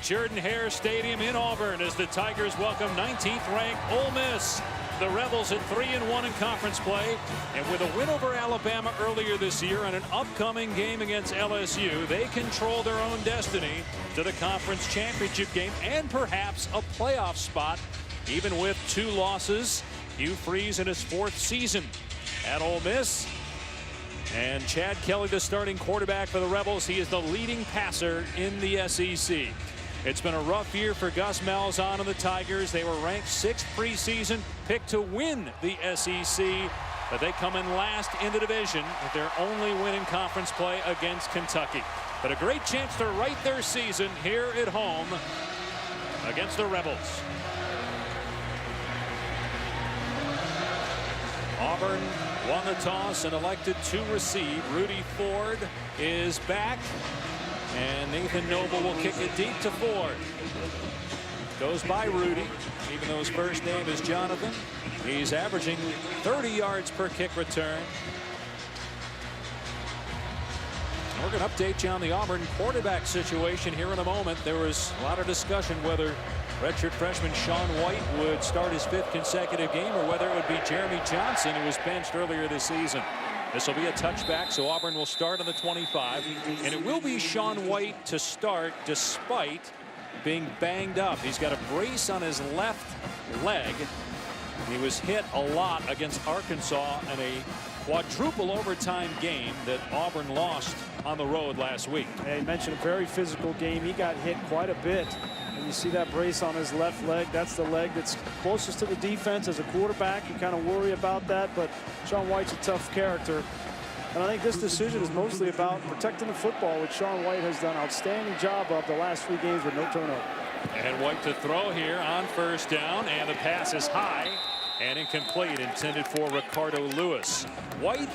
Jordan-Hare Stadium in Auburn as the Tigers welcome 19th ranked Ole Miss. The Rebels at 3-1 in conference play, and with a win over Alabama earlier this year and an upcoming game against LSU, they control their own destiny to the conference championship game and perhaps a playoff spot, even with 2 losses. Hugh Freeze in his 4th season at Ole Miss. And Chad Kelly, the starting quarterback for the Rebels. He is the leading passer in the SEC. It's been a rough year for Gus Malzahn and the Tigers. They were ranked 6th preseason, picked to win the SEC, but they come in last in the division with their only win in conference play against Kentucky. But a great chance to right their season here at home against the Rebels. Auburn won the toss and elected to receive. Rudy Ford is back, and Nathan Noble will kick it deep to Ford. Goes by Rudy, even though his first name is Jonathan. He's averaging 30 yards per kick return. We're going to update you on the Auburn quarterback situation here in a moment. There was a lot of discussion whether redshirt freshman Sean White would start his 5th consecutive game or whether it would be Jeremy Johnson, who was benched earlier this season. This will be a touchback, so Auburn will start on the 25, and it will be Sean White to start despite being banged up. He's got a brace on his left leg. He was hit a lot against Arkansas in a quadruple overtime game that Auburn lost on the road last week. Yeah, you mentioned a very physical game. He got hit quite a bit. And you see that brace on his left leg. That's the leg that's closest to the defense. As a quarterback, you kind of worry about that, but Sean White's a tough character. And I think this decision is mostly about protecting the football, which Sean White has done an outstanding job of the last 3 games with no turnover. And White to throw here on 1st down, and the pass is high and incomplete, intended for Ricardo Lewis. White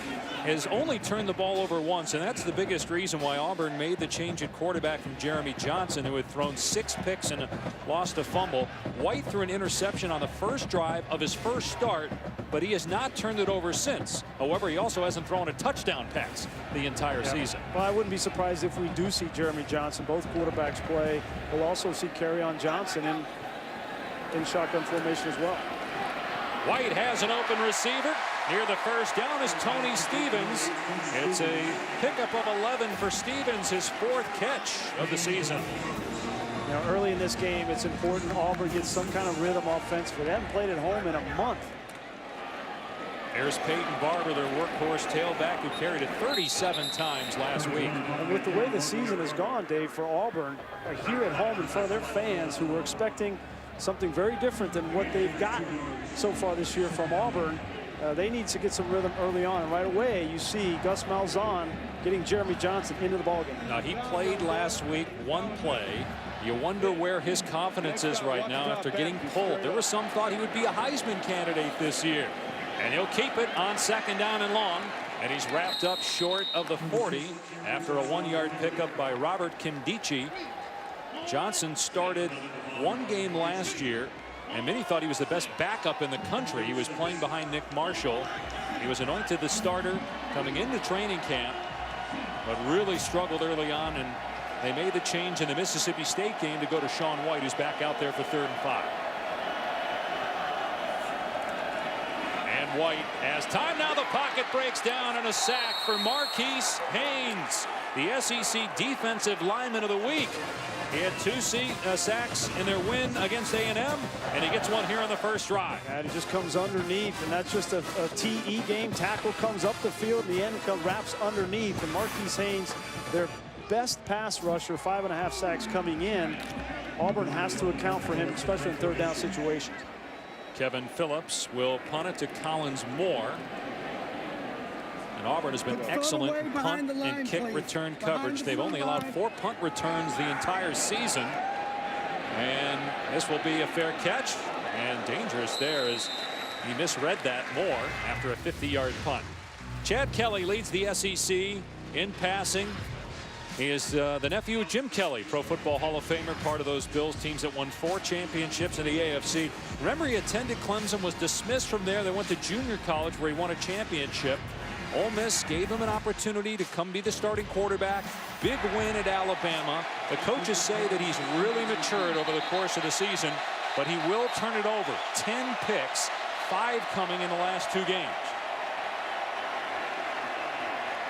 has only turned the ball over once, and that's the biggest reason why Auburn made the change at quarterback from Jeremy Johnson, who had thrown 6 picks and lost a fumble. White threw an interception on the first drive of his first start, but he has not turned it over since. However, he also hasn't thrown a touchdown pass the entire season. Well, I wouldn't be surprised if we do see Jeremy Johnson. Both quarterbacks play. We'll also see Kerryon Johnson in shotgun formation as well. White has an open receiver. Near the 1st down is Tony Stevens. It's a pickup of 11 for Stevens, his 4th catch of the season. You know, early in this game, it's important Auburn gets some kind of rhythm offensively. They haven't played at home in a month. There's Peyton Barber, their workhorse tailback, who carried it 37 times last week. And with the way the season has gone, Dave, for Auburn, here at home in front of their fans who were expecting something very different than what they've gotten so far this year from Auburn, they need to get some rhythm early on. And right away, you see Gus Malzahn getting Jeremy Johnson into the ballgame. Now, he played last week, 1 play. You wonder where his confidence is right now after getting pulled. There was some thought he would be a Heisman candidate this year. And he'll keep it on 2nd down and long. And he's wrapped up short of the 40 after a 1-yard pickup by Robert Kimdichie. Johnson started 1 game last year, and many thought he was the best backup in the country. He was playing behind Nick Marshall. He was anointed the starter coming into training camp, but really struggled early on, and they made the change in the Mississippi State game to go to Sean White, who's back out there for 3rd and 5. And White has time now. The pocket breaks down, and a sack for Marquise Haynes, the SEC Defensive Lineman of the Week. He had 2 sacks in their win against A&M, and he gets 1 here on the 1st drive. And he just comes underneath, and that's just a TE game. Tackle comes up the field, and the end wraps underneath. And Marquise Haynes, their best pass rusher, 5.5 sacks coming in. Auburn has to account for him, especially in 3rd down situations. Kevin Phillips will punt it to Collins Moore. And Auburn has been excellent in punt and kick return coverage. They've only allowed 4 punt returns the entire season. And this will be a fair catch, and dangerous there as he misread that Moore after a 50-yard punt. Chad Kelly leads the SEC in passing. He is the nephew of Jim Kelly, Pro Football Hall of Famer, part of those Bills teams that won 4 championships in the AFC. Remember, he attended Clemson, was dismissed from there. They went to junior college where he won a championship. Ole Miss gave him an opportunity to come be the starting quarterback. Big win at Alabama. The coaches say that he's really matured over the course of the season, but he will turn it over. 10 picks, 5 coming in the last 2 games.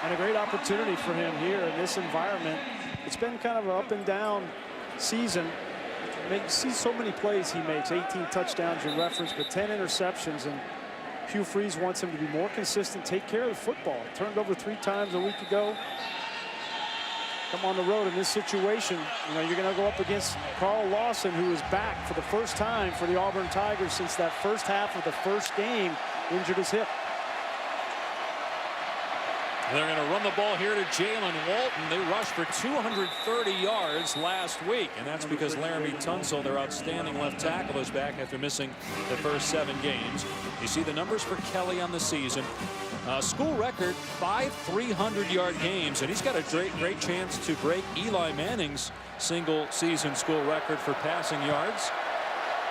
And a great opportunity for him here in this environment. It's been kind of an up and down season. See so many plays he makes. 18 touchdowns in reference, but 10 interceptions. And Hugh Freeze wants him to be more consistent, take care of the football. Turned over 3 times a week ago. Come on the road in this situation. You know, you're going to go up against Carl Lawson, who is back for the first time for the Auburn Tigers since that first half of the first game, injured his hip. They're going to run the ball here to Jalen Walton. They rushed for 230 yards last week, and that's because Laramie Tunsil, their outstanding left tackle, is back after missing the first 7 games. You see the numbers for Kelly on the season. School record, 5 300-yard games, and he's got a great chance to break Eli Manning's single-season school record for passing yards.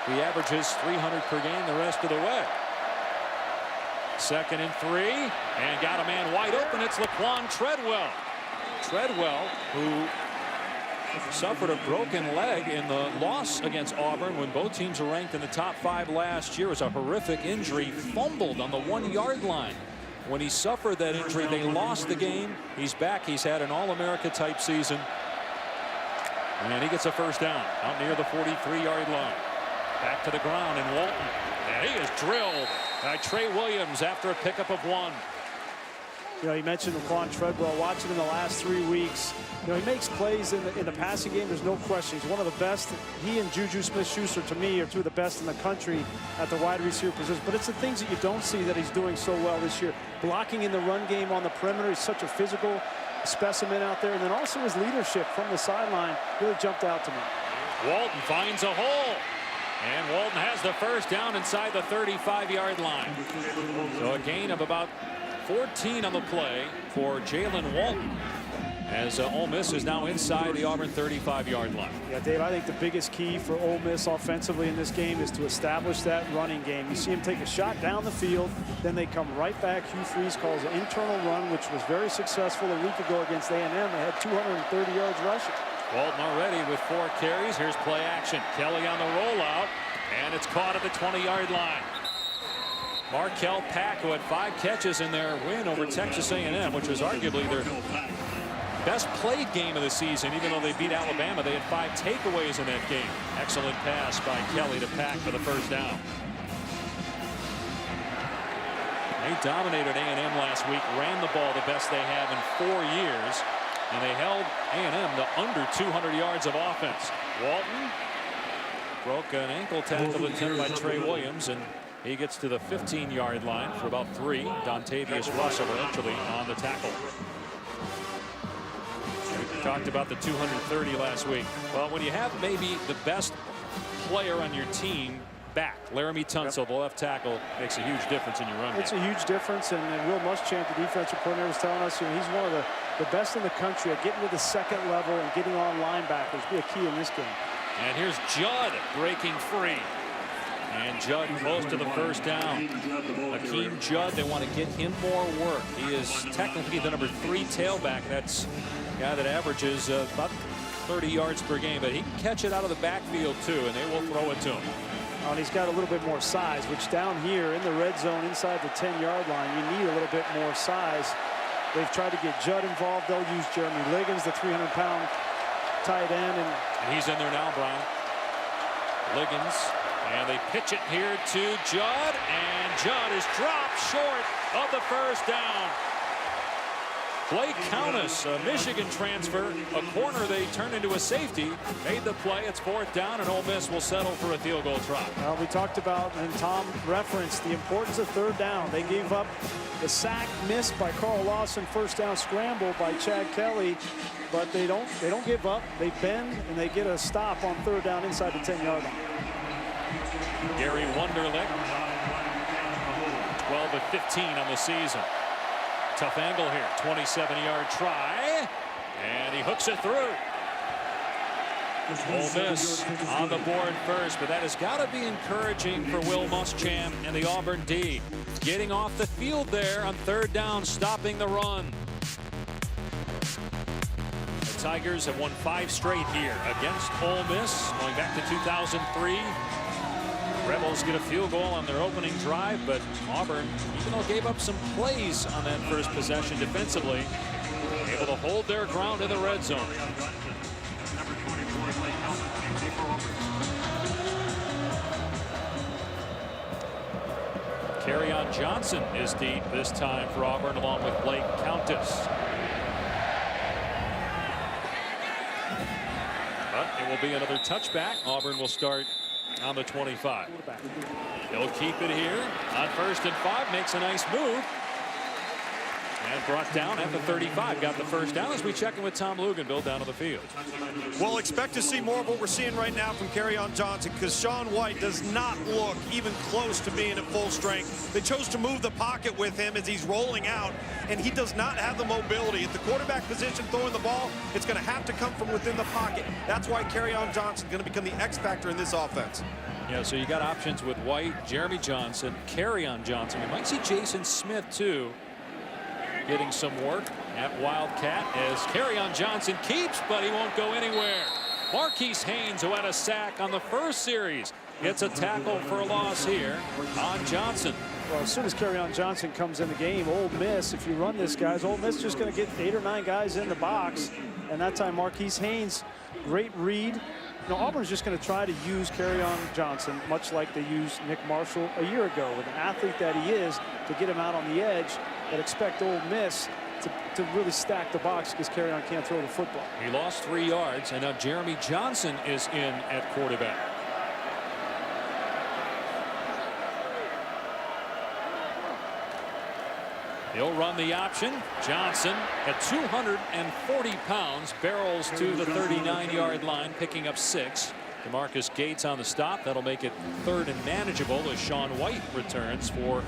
He averages 300 per game the rest of the way. 2nd and 3, and got a man wide open. It's Laquan Treadwell. Treadwell, who suffered a broken leg in the loss against Auburn when both teams were ranked in the top 5 last year. It was a horrific injury. Fumbled on the 1-yard line. When he suffered that injury, they lost the game. He's back. He's had an All-America type season. And he gets a first down out near the 43-yard line. Back to the ground, and Walton. And he is drilled by Trey Williams after a pickup of 1. You know, you mentioned Laquan Treadwell. Watching in the last 3 weeks, you know, he makes plays in the passing game. There's no question. He's one of the best. He and Juju Smith-Schuster, to me, are 2 of the best in the country at the wide receiver position. But it's the things that you don't see that he's doing so well this year. Blocking in the run game on the perimeter. He's such a physical specimen out there. And then also his leadership from the sideline really jumped out to me. Walton finds a hole. And Walton has the first down inside the 35-yard line. So a gain of about 14 on the play for Jalen Walton, as Ole Miss is now inside the Auburn 35-yard line. Yeah, Dave, I think the biggest key for Ole Miss offensively in this game is to establish that running game. You see him take a shot down the field, then they come right back. Hugh Freeze calls an internal run, which was very successful a week ago against A&M. They had 230 yards rushing. Walton already with 4 carries. Here's play action. Kelly on the rollout, and it's caught at the 20-yard line. Markel Pack, who had 5 catches in their win over Texas A&M, which was arguably their best played game of the season. Even though they beat Alabama, they had 5 takeaways in that game. Excellent pass by Kelly to Pack for the first down. They dominated A&M last week, ran the ball the best they have in 4 years. And they held A&M to under 200 yards of offense. Walton broke an ankle tackle attempt by Trey Williams, and he gets to the 15-yard line for about 3. Dontavius Russell eventually on the tackle. We talked about the 230 last week. Well, when you have maybe the best player on your team back, Laramie Tunsil, the left tackle, makes a huge difference in your run game. It's a huge difference, and Will Muschamp, the defensive coordinator, was telling us, you know, he's one of the best in the country at getting to the 2nd level and getting on linebackers. Be a key in this game. And here's Judd breaking free. And Judd close to the first down. Akeem Judd, they want to get him more work. He is technically the number 3 tailback. That's a guy that averages about 30 yards per game, but he can catch it out of the backfield too, and they will throw it to him. And he's got a little bit more size, which down here in the red zone inside the 10-yard line, you need a little bit more size. They've tried to get Judd involved. They'll use Jeremy Liggins, the 300-pound tight end. And he's in there now, Brian. Liggins. And they pitch it here to Judd. And Judd is dropped short of the first down. Blake Countess, a Michigan transfer, a corner they turned into a safety, made the play. It's 4th down, and Ole Miss will settle for a field goal try. Well, we talked about, and Tom referenced, the importance of 3rd down. They gave up the sack missed by Carl Lawson, first down scramble by Chad Kelly, but they don't give up. They bend, and they get a stop on 3rd down inside the 10-yard line. Gary Wunderlich, 12 of 15 on the season. Tough angle here, 27-yard try, and he hooks it through. Ole Miss on the board first, but that has got to be encouraging for Will Muschamp and the Auburn D. Getting off the field there on 3rd down, stopping the run. The Tigers have won 5 straight here against Ole Miss, going back to 2003. Rebels get a field goal on their opening drive, but Auburn, even though gave up some plays on that first possession defensively, able to hold their ground in the red zone. Kerryon Johnson is deep this time for Auburn, along with Blake Countess. But it will be another touchback. Auburn will start on the 25. He'll keep it here on 1st and 5. Makes a nice move. And brought down at the 35. Got the first down as we check in with Tom Luginbill down on the field. Well, expect to see more of what we're seeing right now from Kerryon Johnson, because Shaun White does not look even close to being at full strength. They chose to move the pocket with him as he's rolling out, and he does not have the mobility. At the quarterback position throwing the ball, it's going to have to come from within the pocket. That's why Kerryon Johnson is going to become the X factor in this offense. Yeah, so you got options with White, Jeremy Johnson, Kerryon Johnson. We might see Jason Smith, too, getting some work at Wildcat as Kerryon Johnson keeps, but he won't go anywhere. Marquise Haynes, who had a sack on the first series, gets a tackle for a loss here on Johnson. Well, as soon as Kerryon Johnson comes in the game, Ole Miss, if you run this, guys, Ole Miss just going to get 8 or 9 guys in the box. And that time, Marquise Haynes, great read. You know, Auburn's just going to try to use Kerryon Johnson, much like they used Nick Marshall a year ago, with an athlete that he is, to get him out on the edge. But expect Ole Miss to really stack the box because Kerryon can't throw the football. He lost 3 yards, and now Jeremy Johnson is in at quarterback. He'll run the option. Johnson, at 240 pounds, barrels to the 39-yard line, picking up 6. DeMarcus Gates on the stop. That'll make it 3rd and manageable as Shaun White returns for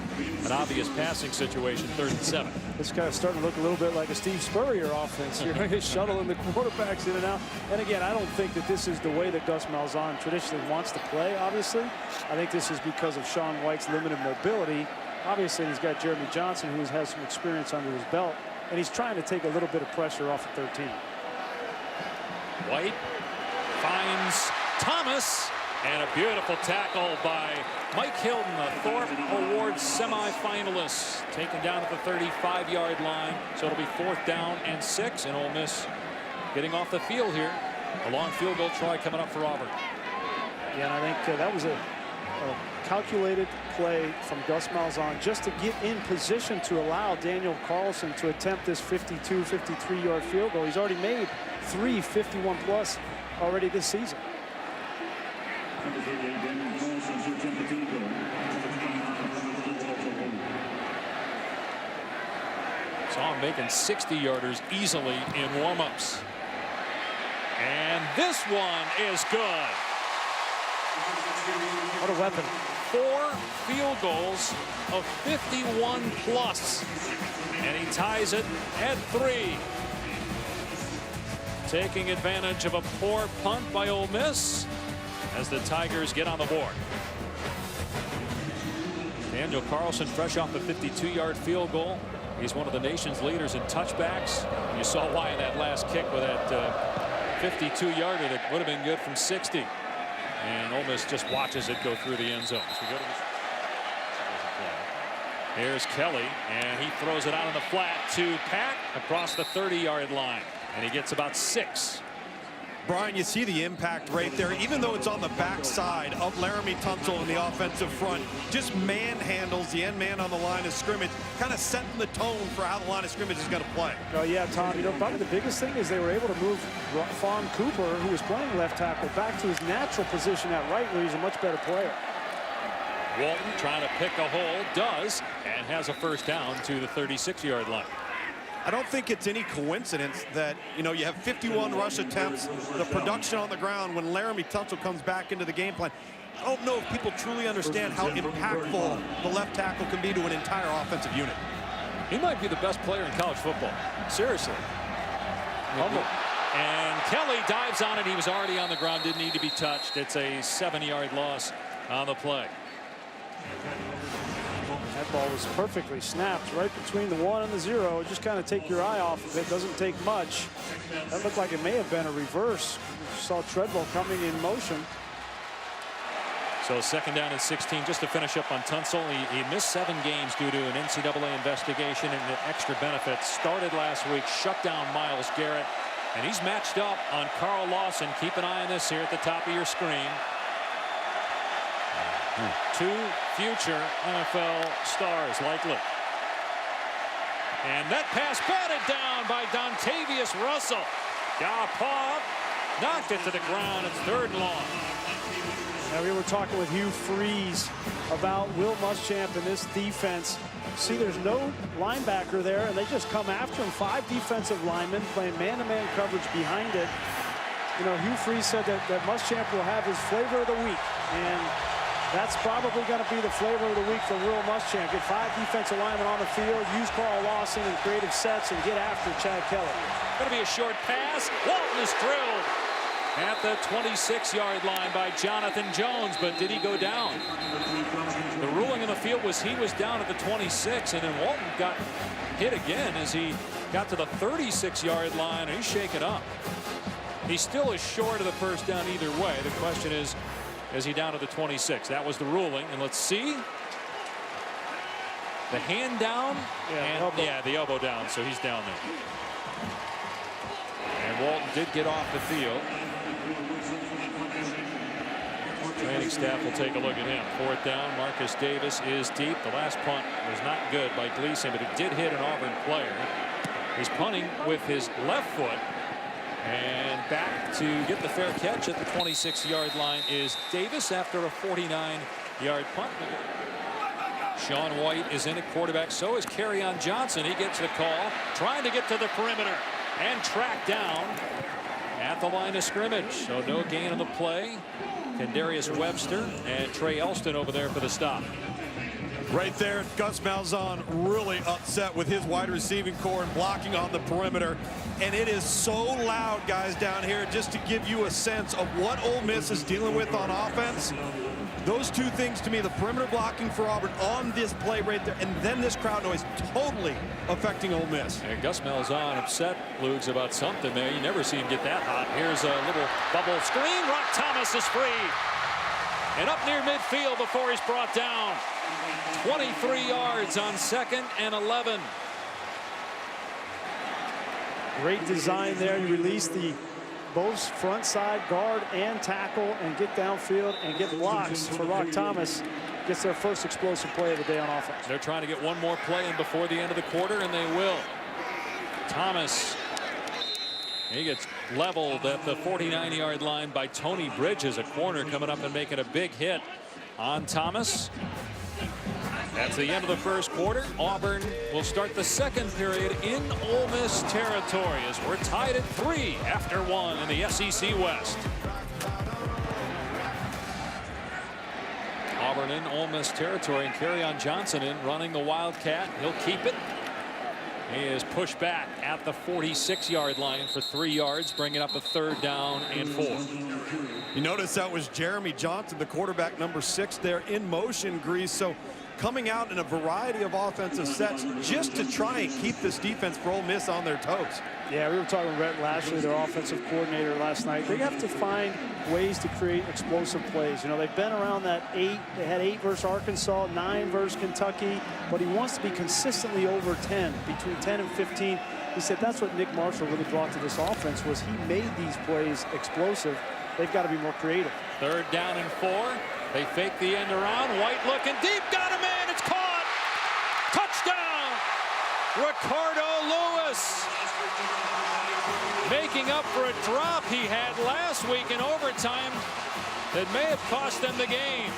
an obvious passing situation, 3rd and 7. This guy's starting to look a little bit like a Steve Spurrier offense here. Shuttling the quarterbacks in and out. And again, I don't think that this is the way that Gus Malzahn traditionally wants to play, obviously. I think this is because of Shaun White's limited mobility. Obviously, he's got Jeremy Johnson, who has some experience under his belt, and he's trying to take a little bit of pressure off of 13. White finds Thomas, and a beautiful tackle by Mike Hilton, a Thorpe Award semifinalist, taken down at the 35-yard line. So it'll be 4th down and 6, and Ole Miss getting off the field here. A long field goal try coming up for Auburn. Yeah, and I think that was a calculated play from Gus Malzahn just to get in position to allow Daniel Carlson to attempt this 52, 53-yard field goal. He's already made 3 51-plus already this season. Saw him making 60-yarders easily in warm-ups. And this one is good. What a weapon. 4 field goals of 51-plus. And he ties it at 3. Taking advantage of a poor punt by Ole Miss as the Tigers get on the board. Daniel Carlson, fresh off the 52-yard field goal. He's one of the nation's leaders in touchbacks. You saw why in that last kick with that 52-yarder that would have been good from 60. And Ole Miss just watches it go through the end zone. So we go to Here's Kelly, and he throws it out in the flat to Pat across the 30-yard line. And he gets about 6. Brian, you see the impact right there. Even though it's on the backside of Laramie Tunsil in the offensive front, just manhandles the end man on the line of scrimmage, kind of setting the tone for how the line of scrimmage is going to play. Oh, yeah, Tom, you know, probably the biggest thing is they were able to move Fawn Cooper, who was playing left tackle, back to his natural position at right, where he's a much better player. Walton trying to pick a hole, does, and has a first down to the 36-yard line. I don't think it's any coincidence that, you know, you have 51 rush attempts, the production on the ground when Laramie Tunsil comes back into the game plan. I don't know if people truly understand how impactful the left tackle can be to an entire offensive unit. He might be the best player in college football. Seriously. Humble. And Kelly dives on it. He was already on the ground, didn't need to be touched. It's a 7-yard loss on the play. That ball was perfectly snapped right between the 1 and the 0. Just kind of take your eye off of it. Doesn't take much. That looked like it may have been a reverse. You saw Treadwell coming in motion. So 2nd down and 16 just to finish up on Tunsil. He missed 7 games due to an NCAA investigation and the extra benefits. Started last week, shut down Myles Garrett. And he's matched up on Carl Lawson. Keep an eye on this here at the top of your screen. 2 future NFL stars likely. And that pass batted down by Dontavius Russell. Got a paw, knocked it to the ground. It's 3rd and long. Now, we were talking with Hugh Freeze about Will Muschamp and this defense. See, there's no linebacker there, and they just come after him. 5 defensive linemen playing man-to-man coverage behind it. You know, Hugh Freeze said that Muschamp will have his flavor of the week, and that's probably going to be the flavor of the week for Will Muschamp. Get 5 defensive linemen on the field, use Carl Lawson in creative sets, and get after Chad Kelly. Going to be a short pass. Walton is drilled at the 26-yard line by Jonathan Jones, but did he go down? The ruling in the field was he was down at the 26, and then Walton got hit again as he got to the 36-yard line. He's shaken up. He still is short of the 1st down either way. The question is he down to the 26? That was the ruling, and let's see. The hand down, and the elbow down, so he's down there. And Walton did get off the field. Training staff will take a look at him. 4th down. Marcus Davis is deep. The last punt was not good by Gleason, but it did hit an Auburn player. He's punting with his left foot. And back to get the fair catch at the 26-yard line is Davis after a 49-yard punt. Sean White is in at quarterback. So is Kerryon Johnson. He gets the call, trying to get to the perimeter and tracked down at the line of scrimmage. So no gain on the play. Kendarius Webster and Trey Elston over there for the stop. Right there, Gus Malzahn really upset with his wide receiving core and blocking on the perimeter. And it is so loud, guys, down here, just to give you a sense of what Ole Miss is dealing with on offense. Those 2 things to me, the perimeter blocking for Auburn on this play right there, and then this crowd noise totally affecting Ole Miss. And Gus Malzahn upset, Lugs, about something there. You never see him get that hot. Here's a little bubble screen. Rock Thomas is free. And up near midfield before he's brought down. 23 yards on 2nd and 11. Great design there. You release the both front side guard and tackle and get downfield and get blocks for Rock Thomas. Gets their first explosive play of the day on offense. They're trying to get one more play in before the end of the quarter, and they will. Thomas, he gets leveled at the 49-yard line by Tony Bridges, a corner coming up and making a big hit on Thomas. That's the end of the 1st quarter. Auburn will start the 2nd period in Ole Miss territory as we're tied at 3 after 1 in the SEC West. Auburn in Ole Miss territory, and Kerryon Johnson in running the Wildcat. He'll keep it. He is pushed back at the 46-yard line for 3 yards, bringing up a 3rd down and 4. You notice that was Jeremy Johnson, the quarterback, number 6 there in motion, Grease. So coming out in a variety of offensive sets just to try and keep this defense for Ole Miss on their toes. Yeah, we were talking with Rhett Lashley, their offensive coordinator, last night. They have to find ways to create explosive plays. You know, they've been around that 8. They had 8 versus Arkansas, 9 versus Kentucky, but he wants to be consistently over 10, between 10 and 15. He said that's what Nick Marshall really brought to this offense, was he made these plays explosive. They've got to be more creative. 3rd down and 4. They fake the end around. White looking deep. Got a man. It's caught. Touchdown. Ricardo Lewis. Making up for a drop he had last week in overtime that may have cost them the game.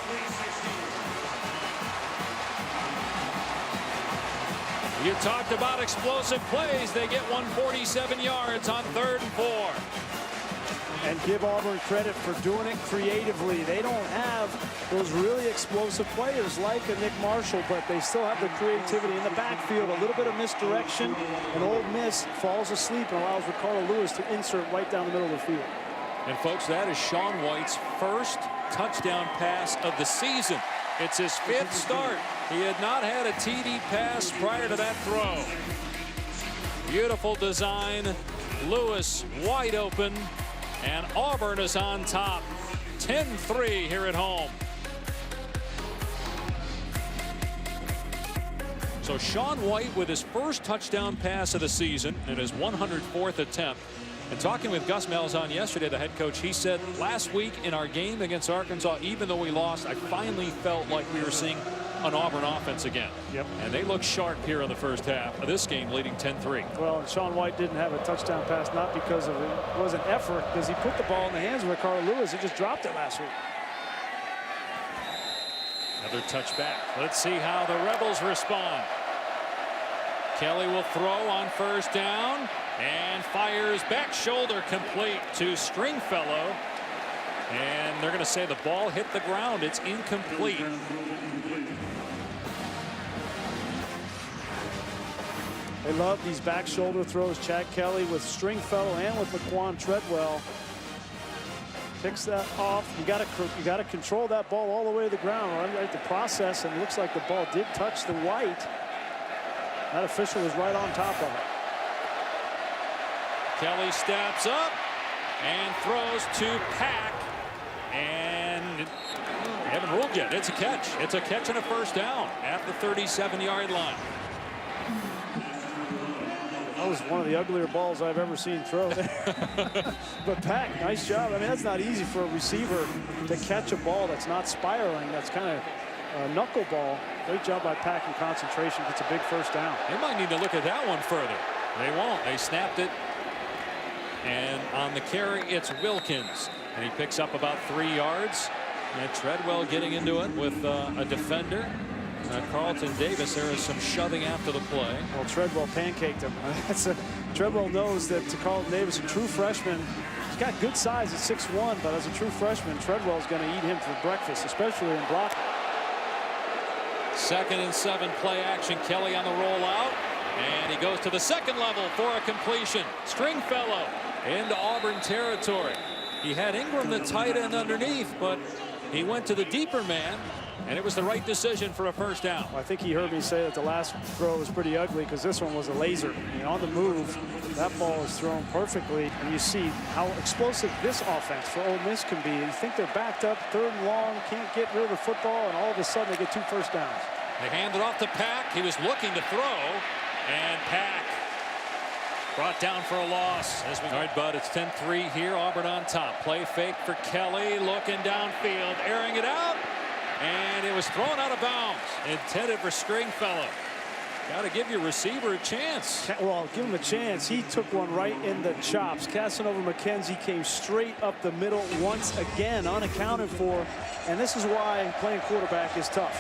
You talked about explosive plays. They get 147 yards on 3rd and 4. And give Auburn credit for doing it creatively. They don't have those really explosive players like a Nick Marshall, but they still have the creativity in the backfield. A little bit of misdirection, and Ole Miss falls asleep and allows Ricardo Lewis to insert right down the middle of the field. And folks, that is Shaun White's first touchdown pass of the season. It's his 5th start. He had not had a TD pass prior to that throw. Beautiful design. Lewis wide open. And Auburn is on top. 10-3 here at home. So Shaun White with his first touchdown pass of the season in his 104th attempt. And talking with Gus Malzahn yesterday, the head coach, he said last week in our game against Arkansas, even though we lost, I finally felt like we were seeing an Auburn offense again. Yep. And they look sharp here in the first half of this game, leading 10-3. Well, Shaun White didn't have a touchdown pass, not because of it was an effort, because he put the ball in the hands of Ricardo Lewis. He just dropped it last week. Another touchback. Let's see how the Rebels respond. Kelly will throw on first down and fires back shoulder complete to Stringfellow. And they're going to say the ball hit the ground. It's incomplete. They love these back shoulder throws. Chad Kelly with Stringfellow and with Laquan Treadwell. Picks that off. You got to control that ball all the way to the ground, right? The process, and it looks like the ball did touch the white. That official was right on top of it. Kelly steps up and throws to Pack. And they haven't ruled yet. It's a catch. It's a catch and a first down at the 37-yard line. That was one of the uglier balls I've ever seen thrown. But Pack, nice job. I mean, that's not easy for a receiver to catch a ball that's not spiraling. That's kind of a knuckleball. Great job by Pack in concentration. Gets a big first down. They might need to look at that one further. They won't. They snapped it. And on the carry, it's Wilkins. And he picks up about 3 yards. And Treadwell getting into it with a defender. Carlton Davis. There is some shoving after the play. Well, Treadwell pancaked him. Treadwell knows that to Carlton Davis, a true freshman, he's got good size at 6'1", but as a true freshman, Treadwell's going to eat him for breakfast, especially in blocking. 2nd and 7, play action. Kelly on the rollout. And he goes to the second level for a completion. Stringfellow into Auburn territory. He had Ingram, the tight end, underneath, but he went to the deeper man, and it was the right decision for a first down. Well, I think he heard me say that the last throw was pretty ugly because this one was a laser. I mean, on the move, that ball is thrown perfectly, and you see how explosive this offense for Ole Miss can be. You think they're backed up, 3rd and long, can't get rid of the football, and all of a sudden they get 2 first downs. They hand it off to Pack. He was looking to throw, and Pack brought down for a loss. All right, Bud, it's 10-3 here. Auburn on top. Play fake for Kelly, looking downfield, airing it out, and it was thrown out of bounds. Intended for Stringfellow. Got to give your receiver a chance. Well, give him a chance. He took one right in the chops. Casanova McKenzie came straight up the middle once again, unaccounted for, and this is why playing quarterback is tough.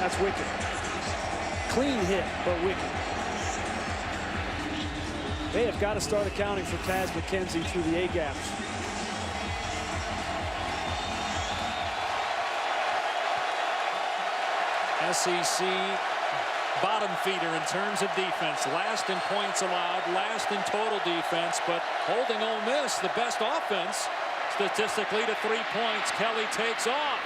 That's wicked. Clean hit, but wicked. They have got to start accounting for Taz McKenzie through the A-gaps. SEC bottom feeder in terms of defense. Last in points allowed, last in total defense, but holding Ole Miss, the best offense, statistically to 3 points. Kelly takes off.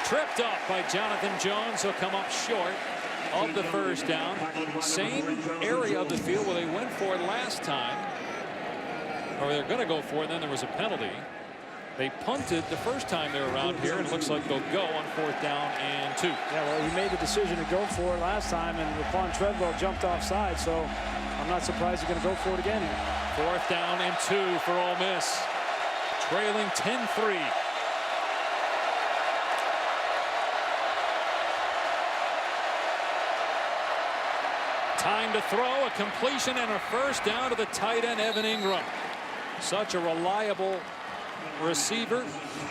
Tripped up by Jonathan Jones. He'll come up short of the first down. Same area of the field where they went for it last time. Or they're going to go for it, and then there was a penalty. They punted the first time they were around here, and it looks like they'll go on 4th down and 2. Yeah, well, he made the decision to go for it last time, and Laquan Treadwell jumped offside, so I'm not surprised he's going to go for it again here. 4th down and 2 for Ole Miss. Trailing 10-3. Time to throw, a completion and a first down to the tight end, Evan Ingram. Such a reliable receiver,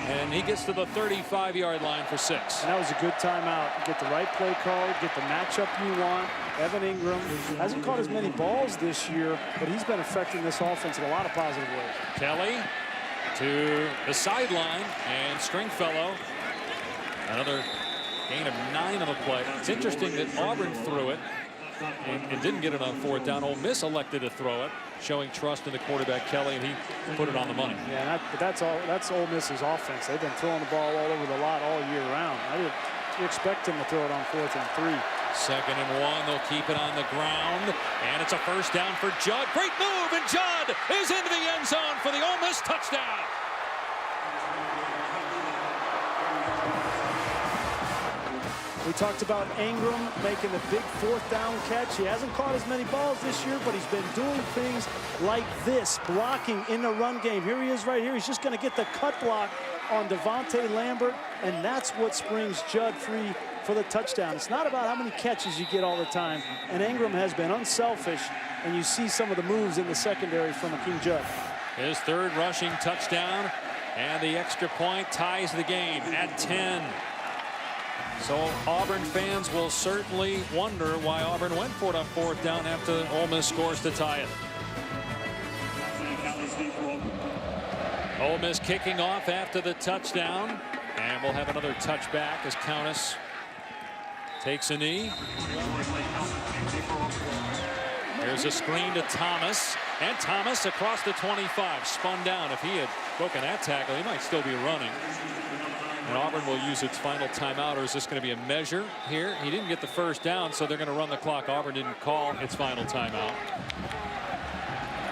and he gets to the 35-yard line for 6. And that was a good timeout. Get the right play called, get the matchup you want, Evan Ingram hasn't caught as many balls this year, but he's been affecting this offense in a lot of positive ways. Kelly to the sideline, and Stringfellow, another gain of 9 on the play. It's interesting that Auburn threw it and didn't get it on 4th down. Ole Miss elected to throw it, showing trust in the quarterback Kelly, and he put it on the money. Yeah, but that's Ole Miss's offense. They've been throwing the ball all over the lot all year round. You expect him to throw it on 4th and 3. 2nd and 1. They'll keep it on the ground, and it's a first down for Judd. Great move, and Judd is into the end zone for the Ole Miss touchdown. We talked about Ingram making the big 4th down catch. He hasn't caught as many balls this year, but he's been doing things like this, blocking in the run game. Here he is right here. He's just going to get the cut block on Devontae Lambert, and that's what springs Judd free for the touchdown. It's not about how many catches you get all the time, and Ingram has been unselfish, and you see some of the moves in the secondary from Akeem Judd. His 3rd rushing touchdown, and the extra point ties the game at 10. So Auburn fans will certainly wonder why Auburn went for it on 4th down after Ole Miss scores to tie it. Ole Miss kicking off after the touchdown, and we'll have another touchback as Countess takes a knee. Here's a screen to Thomas, and Thomas across the 25, spun down. If he had broken that tackle, he might still be running. And Auburn will use its final timeout, or is this going to be a measure here? He didn't get the first down, so they're going to run the clock. Auburn didn't call its final timeout.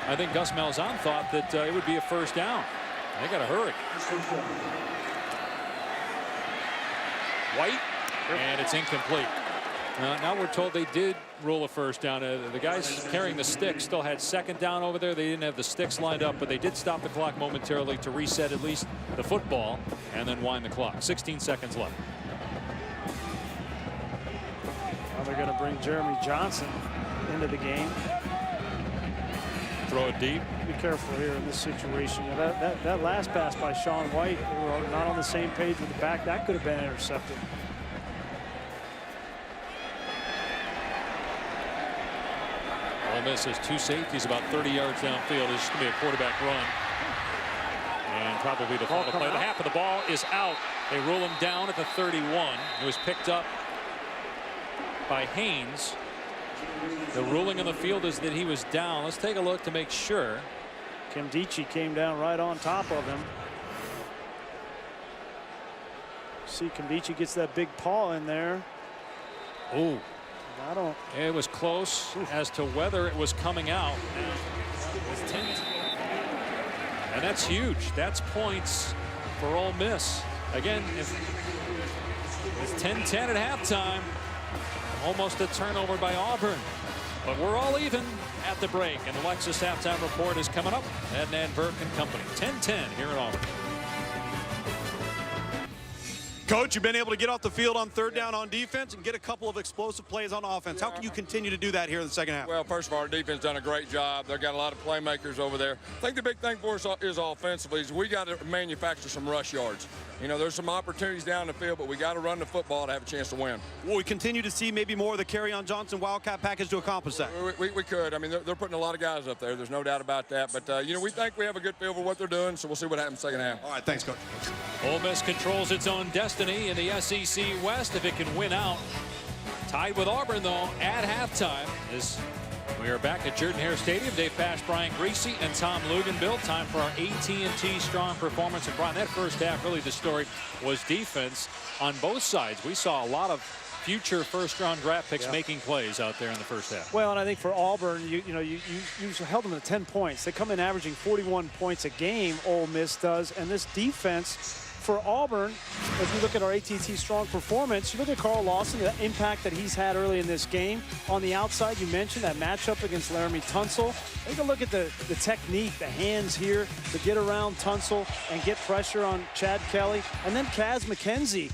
I think Gus Malzahn thought that it would be a first down. They got to hurry. White, and it's incomplete. Now we're told they did rule a first down. The guys carrying the sticks still had 2nd down over there. They didn't have the sticks lined up, but they did stop the clock momentarily to reset at least the football and then wind the clock. 16 seconds left. Now they're going to bring Jeremy Johnson into the game. Throw it deep. Be careful here in this situation. That last pass by Sean White, they were not on the same page with the back. That could have been intercepted. Ole Miss has 2 safeties about 30 yards downfield. It's going to be a quarterback run. And probably the final play. The half of the ball is out. They rule him down at the 31. It was picked up by Haynes. The ruling on the field is that he was down. Let's take a look to make sure. Kimdichie came down right on top of him. See, Kimdichie gets that big paw in there. Oh. It was close as to whether it was coming out. And that's huge. That's points for Ole Miss. Again, it's 10-10 at halftime. Almost a turnover by Auburn. But we're all even at the break. And the Lexus halftime report is coming up. Adnan Burke and company. 10-10 here at Auburn. Coach, you've been able to get off the field on 3rd down on defense and get a couple of explosive plays on offense. How can you continue to do that here in the second half? Well, first of all, our defense done a great job. They've got a lot of playmakers over there. I think the big thing for us is offensively is we got to manufacture some rush yards. You know, there's some opportunities down the field, but we got to run the football to have a chance to win. Will we continue to see maybe more of the Kerryon Johnson Wildcat package to accomplish that? We could. I mean, they're putting a lot of guys up there. There's no doubt about that. But, you know, we think we have a good feel for what they're doing, so we'll see what happens second half. All right, thanks, Coach. Ole Miss controls its own destiny in the SEC West if it can win out. Tied with Auburn, though, at halftime. As we are back at Jordan-Hare Stadium. Dave Pasch, Brian Greasy, and Tom Luganbill. Time for our AT&T strong performance. And Brian, that first half, really the story was defense on both sides. We saw a lot of future first-round draft picks making plays out there in the first half. Well, and I think for Auburn, you held them to 10 points. They come in averaging 41 points a game, Ole Miss does, and this defense for Auburn, as we look at our AT&T strong performance, you look at Carl Lawson, the impact that he's had early in this game. On the outside, you mentioned that matchup against Laramie Tunsil. Take a look at the technique, the hands here to get around Tunsil and get pressure on Chad Kelly. And then Kaz McKenzie,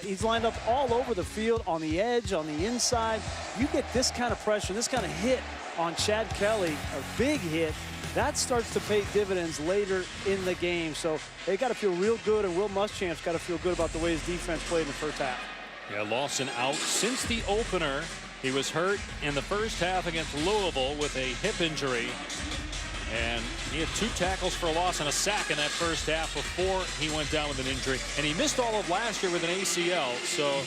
he's lined up all over the field, on the edge, on the inside. You get this kind of pressure, this kind of hit on Chad Kelly, a big hit. That starts to pay dividends later in the game. So they got to feel real good, and Will Muschamp's got to feel good about the way his defense played in the first half. Yeah, Lawson out since the opener. He was hurt in the first half against Louisville with a hip injury. And he had 2 tackles for a loss and a sack in that first half before he went down with an injury. And he missed all of last year with an ACL. So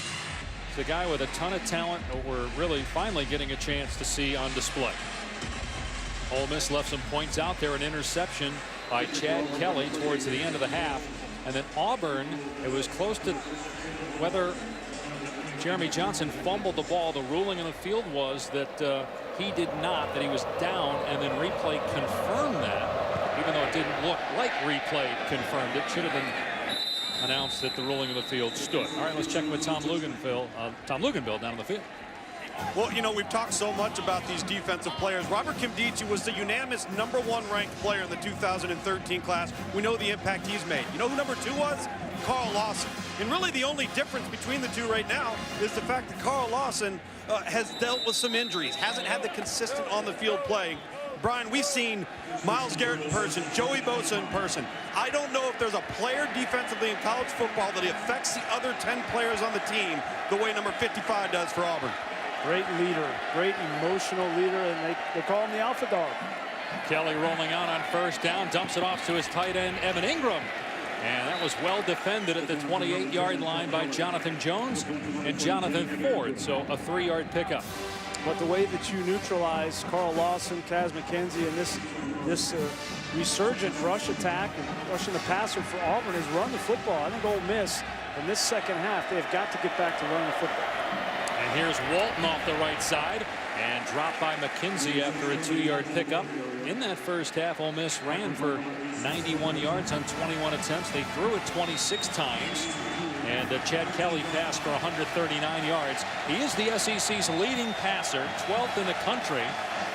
it's a guy with a ton of talent that we're really finally getting a chance to see on display. Ole Miss left some points out there. An interception by Chad Kelly towards the end of the half. And then Auburn, it was close to whether Jeremy Johnson fumbled the ball. The ruling in the field was that he did not, that he was down, and then replay confirmed that, even though it didn't look like replay confirmed it. Should have been announced that the ruling of the field stood. All right, let's check with Tom Luganville down on the field. Well, you know, we've talked so much about these defensive players. Robert Kimdichie was the unanimous #1 ranked player in the 2013 class. We know the impact he's made. You know who #2 was? Carl Lawson. And really the only difference between the two right now is the fact that Carl Lawson has dealt with some injuries, hasn't had the consistent on-the-field play. Brian, we've seen Myles Garrett in person, Joey Bosa in person. I don't know if there's a player defensively in college football that affects the other 10 players on the team the way number 55 does for Auburn. Great leader, great emotional leader, and they call him the alpha dog. Kelly rolling out on first down, dumps it off to his tight end, Evan Ingram. And that was well defended at the 28-yard line by Jonathan Jones and Jonathan Ford. So a 3-yard pickup. But the way that you neutralize Carl Lawson, Kaz McKenzie, and this resurgent rush attack and rushing the passer for Auburn is run the football. I think Ole Miss in this second half, they've got to get back to running the football. And here's Walton off the right side and dropped by McKenzie after a 2-yard pickup. In that first half, Ole Miss ran for 91 yards on 21 attempts. They threw it 26 times. And Chad Kelly passed for 139 yards. He is the SEC's leading passer, 12th in the country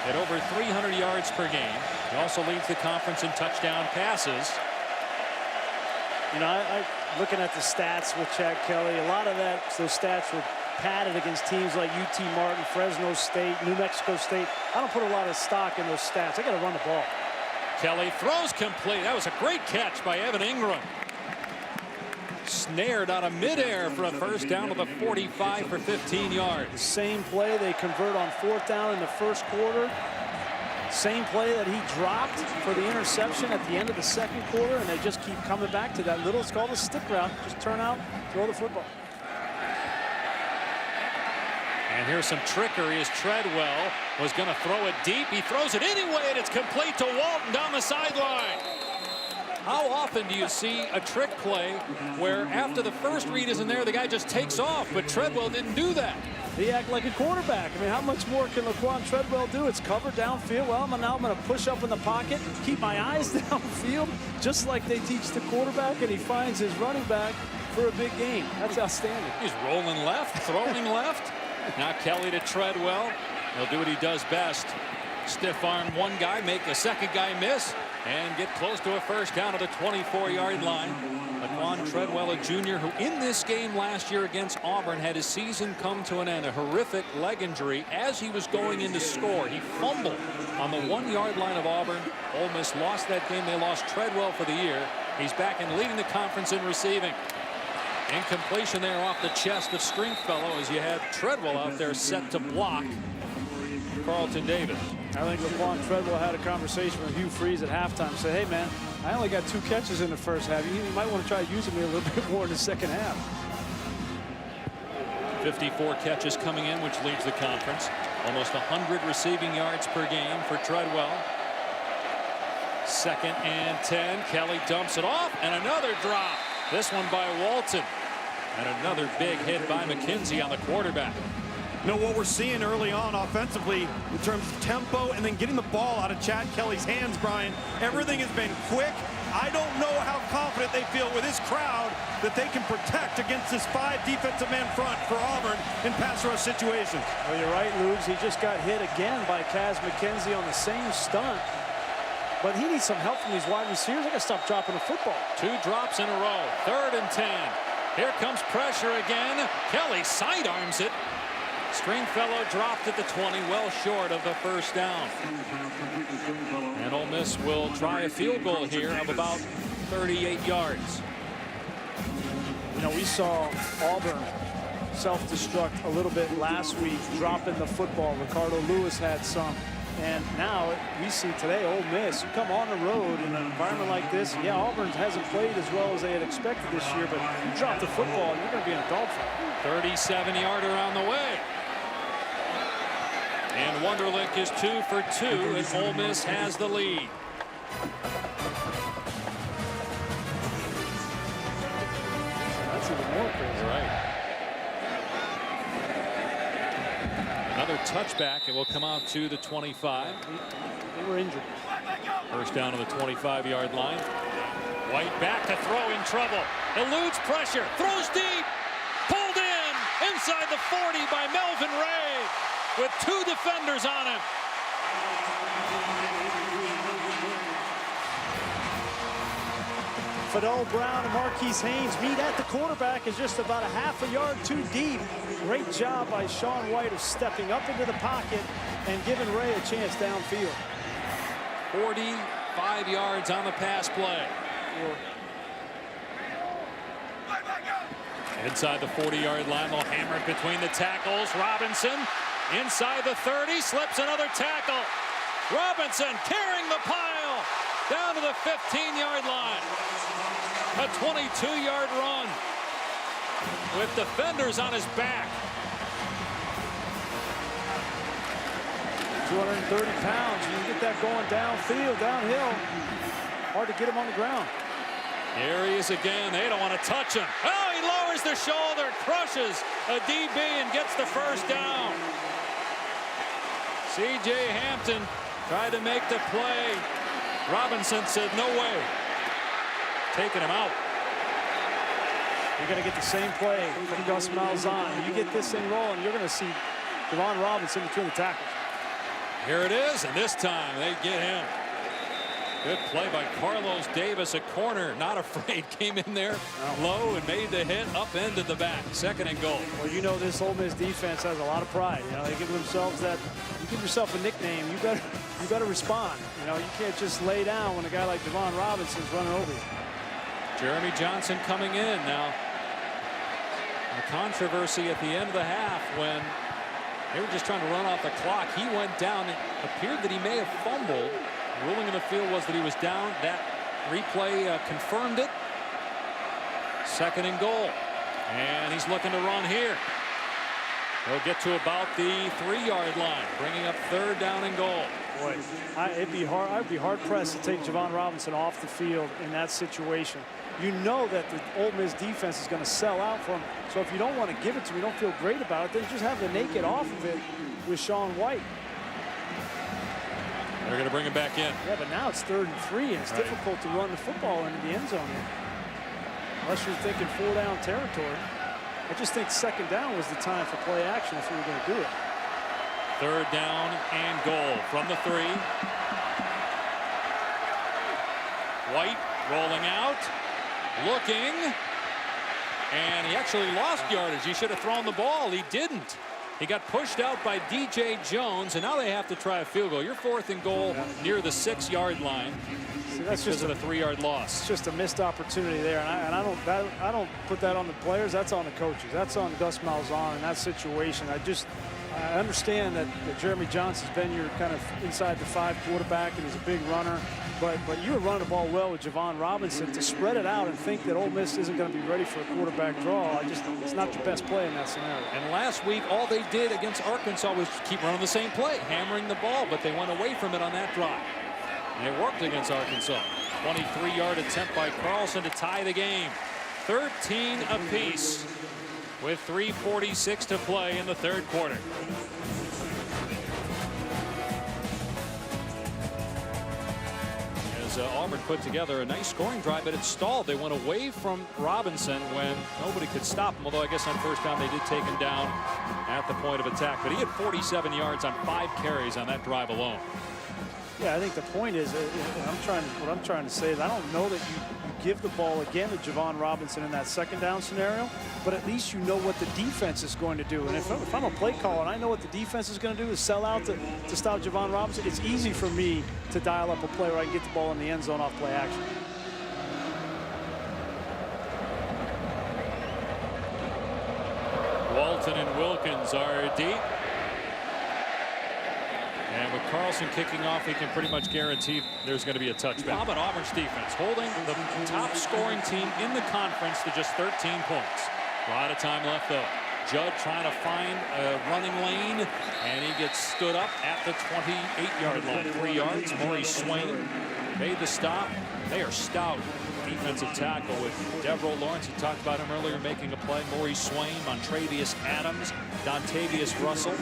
at over 300 yards per game. He also leads the conference in touchdown passes. You know, I looking at the stats with Chad Kelly, a lot of those stats were padded against teams like UT Martin, Fresno State, New Mexico State. I don't put a lot of stock in those stats. I got to run the ball. Kelly throws complete. That was a great catch by Evan Ingram. Snared out of midair for a first down to the 45 for 15 yards. Same play they convert on 4th down in the first quarter. Same play that he dropped for the interception at the end of the second quarter, and they just keep coming back to that little, it's called a stick route. Just turn out, throw the football. And here's some trickery as Treadwell was going to throw it deep. He throws it anyway, and it's complete to Walton down the sideline. How often do you see a trick play where after the first read isn't there, the guy just takes off, but Treadwell didn't do that? He acted like a quarterback. I mean, how much more can Laquan Treadwell do? It's covered downfield. Well, now I'm going to push up in the pocket, keep my eyes downfield, just like they teach the quarterback, and he finds his running back for a big game. That's outstanding. He's rolling left, throwing left. Now Kelly to Treadwell. He'll do what he does best. Stiff arm one guy, make the second guy miss, and get close to a first down at the 24-yard line. Laquan Treadwell, a junior who in this game last year against Auburn had his season come to an end. A horrific leg injury as he was going in to score. He fumbled on the 1-yard line of Auburn. Ole Miss lost that game. They lost Treadwell for the year. He's back and leading the conference in receiving. Incompletion there off the chest of Stringfellow as you had Treadwell out there set to block Carlton Davis. I think Laquan Treadwell had a conversation with Hugh Freeze at halftime. Said, hey, man, I only got 2 catches in the first half. You might want to try using me a little bit more in the second half. 54 catches coming in, which leads the conference. Almost 100 receiving yards per game for Treadwell. 2nd and 10. Kelly dumps it off, and another drop. This one by Walton. And another big hit by McKenzie on the quarterback. You know what we're seeing early on offensively in terms of tempo and then getting the ball out of Chad Kelly's hands, Brian. Everything has been quick. I don't know how confident they feel with this crowd that they can protect against this 5 defensive man front for Auburn in pass rush situations. Well, you're right, Lugs. He just got hit again by Kaz McKenzie on the same stunt. But he needs some help from these wide receivers. They got to stop dropping the football. 2 drops in a row. 3rd and 10. Here comes pressure again. Kelly sidearms it. Stringfellow dropped at the 20, well short of the first down. And Ole Miss will try a field goal here of about 38 yards. You know, we saw Auburn self-destruct a little bit last week, dropping the football. Ricardo Lewis had some. And now we see today, Ole Miss, you come on the road in an environment like this. Yeah, Auburn hasn't played as well as they had expected this year, but you drop the football, you're going to be in a dogfight. 37-yarder on the way. And Wunderlich is 2 for 2, and Ole Miss has the lead. That's even more crazy. Right. Another touchback. It will come out to the 25. They were injured. First down to the 25-yard line. White back to throw, in trouble. Eludes pressure. Throws deep. Pulled in. Inside the 40 by Melvin Ray with 2 defenders on him. Fidel Brown and Marquise Haynes meet at the quarterback, is just about a half a yard too deep. Great job by Sean White of stepping up into the pocket and giving Ray a chance downfield. 45 yards on the pass play. Inside the 40-yard line, they'll hammer it between the tackles. Robinson inside the 30, slips another tackle. Robinson carrying the pile down to the 15-yard line. A 22-yard run with defenders on his back. 230 pounds. You can get that going downfield, downhill. Hard to get him on the ground. Here he is again. They don't want to touch him. Oh, he lowers the shoulder, crushes a DB, and gets the first down. C.J. Hampton tried to make the play. Robinson said, no way. Taking him out. You're going to get the same play from Gus Malzahn. You get this thing rolling, you're going to see Devon Robinson between the tackles. Here it is, and this time they get him. Good play by Carlos Davis, a corner, not afraid, came in there low and made the hit, upended the back. 2nd and goal. Well, you know this Ole Miss defense has a lot of pride. You know, they give themselves that. You give yourself a nickname, you better respond. You know, you can't just lay down when a guy like Devon Robinson's running over you. Jeremy Johnson coming in now. A controversy at the end of the half when they were just trying to run off the clock. He went down. It appeared that he may have fumbled. The ruling in the field was that he was down. That replay confirmed it. 2nd and goal. And he's looking to run here. He'll get to about the 3-yard line, bringing up 3rd down and goal. Boy, I'd be hard pressed to take Javon Robinson off the field in that situation. You know that the Ole Miss defense is going to sell out for him. So if you don't want to give it to him, you don't feel great about it, then just have the naked off of it with Sean White. They're going to bring him back in. Yeah, but now it's 3rd and 3, and it's difficult to run the football into the end zone here. Unless you're thinking 4-down territory. I just think 2nd down was the time for play action if we were going to do it. 3rd down and goal from the 3. White rolling out, looking, and he actually lost yardage. He should have thrown the ball. He didn't. He got pushed out by DJ Jones, and now they have to try a field goal. You're 4th and goal near the 6-yard line. See, that's because of the 3-yard loss. It's just a missed opportunity there, and I don't put that on the players. That's on the coaches. That's on Gus Malzahn in that situation. I understand that Jeremy Johnson's been your kind of inside the 5 quarterback, and he's a big runner. But you were running the ball well with Javon Robinson. To spread it out and think that Ole Miss isn't going to be ready for a quarterback draw, it's not your best play in that scenario. And last week, all they did against Arkansas was keep running the same play, hammering the ball, but they went away from it on that drive. And it worked against Arkansas. 23-yard attempt by Carlson to tie the game. 13 apiece with 3:46 to play in the 3rd quarter. Auburn put together a nice scoring drive, but it stalled. They went away from Robinson when nobody could stop him, although I guess on 1st down they did take him down at the point of attack. But he had 47 yards on 5 carries on that drive alone. Yeah, I think the point is, what I'm trying to say is I don't know that you give the ball again to Javon Robinson in that 2nd down scenario, but at least you know what the defense is going to do. And if I'm a play caller and I know what the defense is going to do is sell out to stop Javon Robinson, it's easy for me to dial up a play where I can get the ball in the end zone off play action. Carlton and Wilkins are deep. And with Carlson kicking off, he can pretty much guarantee there's going to be a touchback. How about Auburn's defense holding the top scoring team in the conference to just 13 points? A lot of time left though. Judd trying to find a running lane, and he gets stood up at the 28-yard line. 3 yards. Maurice Swain made the stop. They are stout defensive tackle with Devereaux Lawrence. You talked about him earlier making a play. Maurice Swain, Montravius Adams, Dontavius Russell.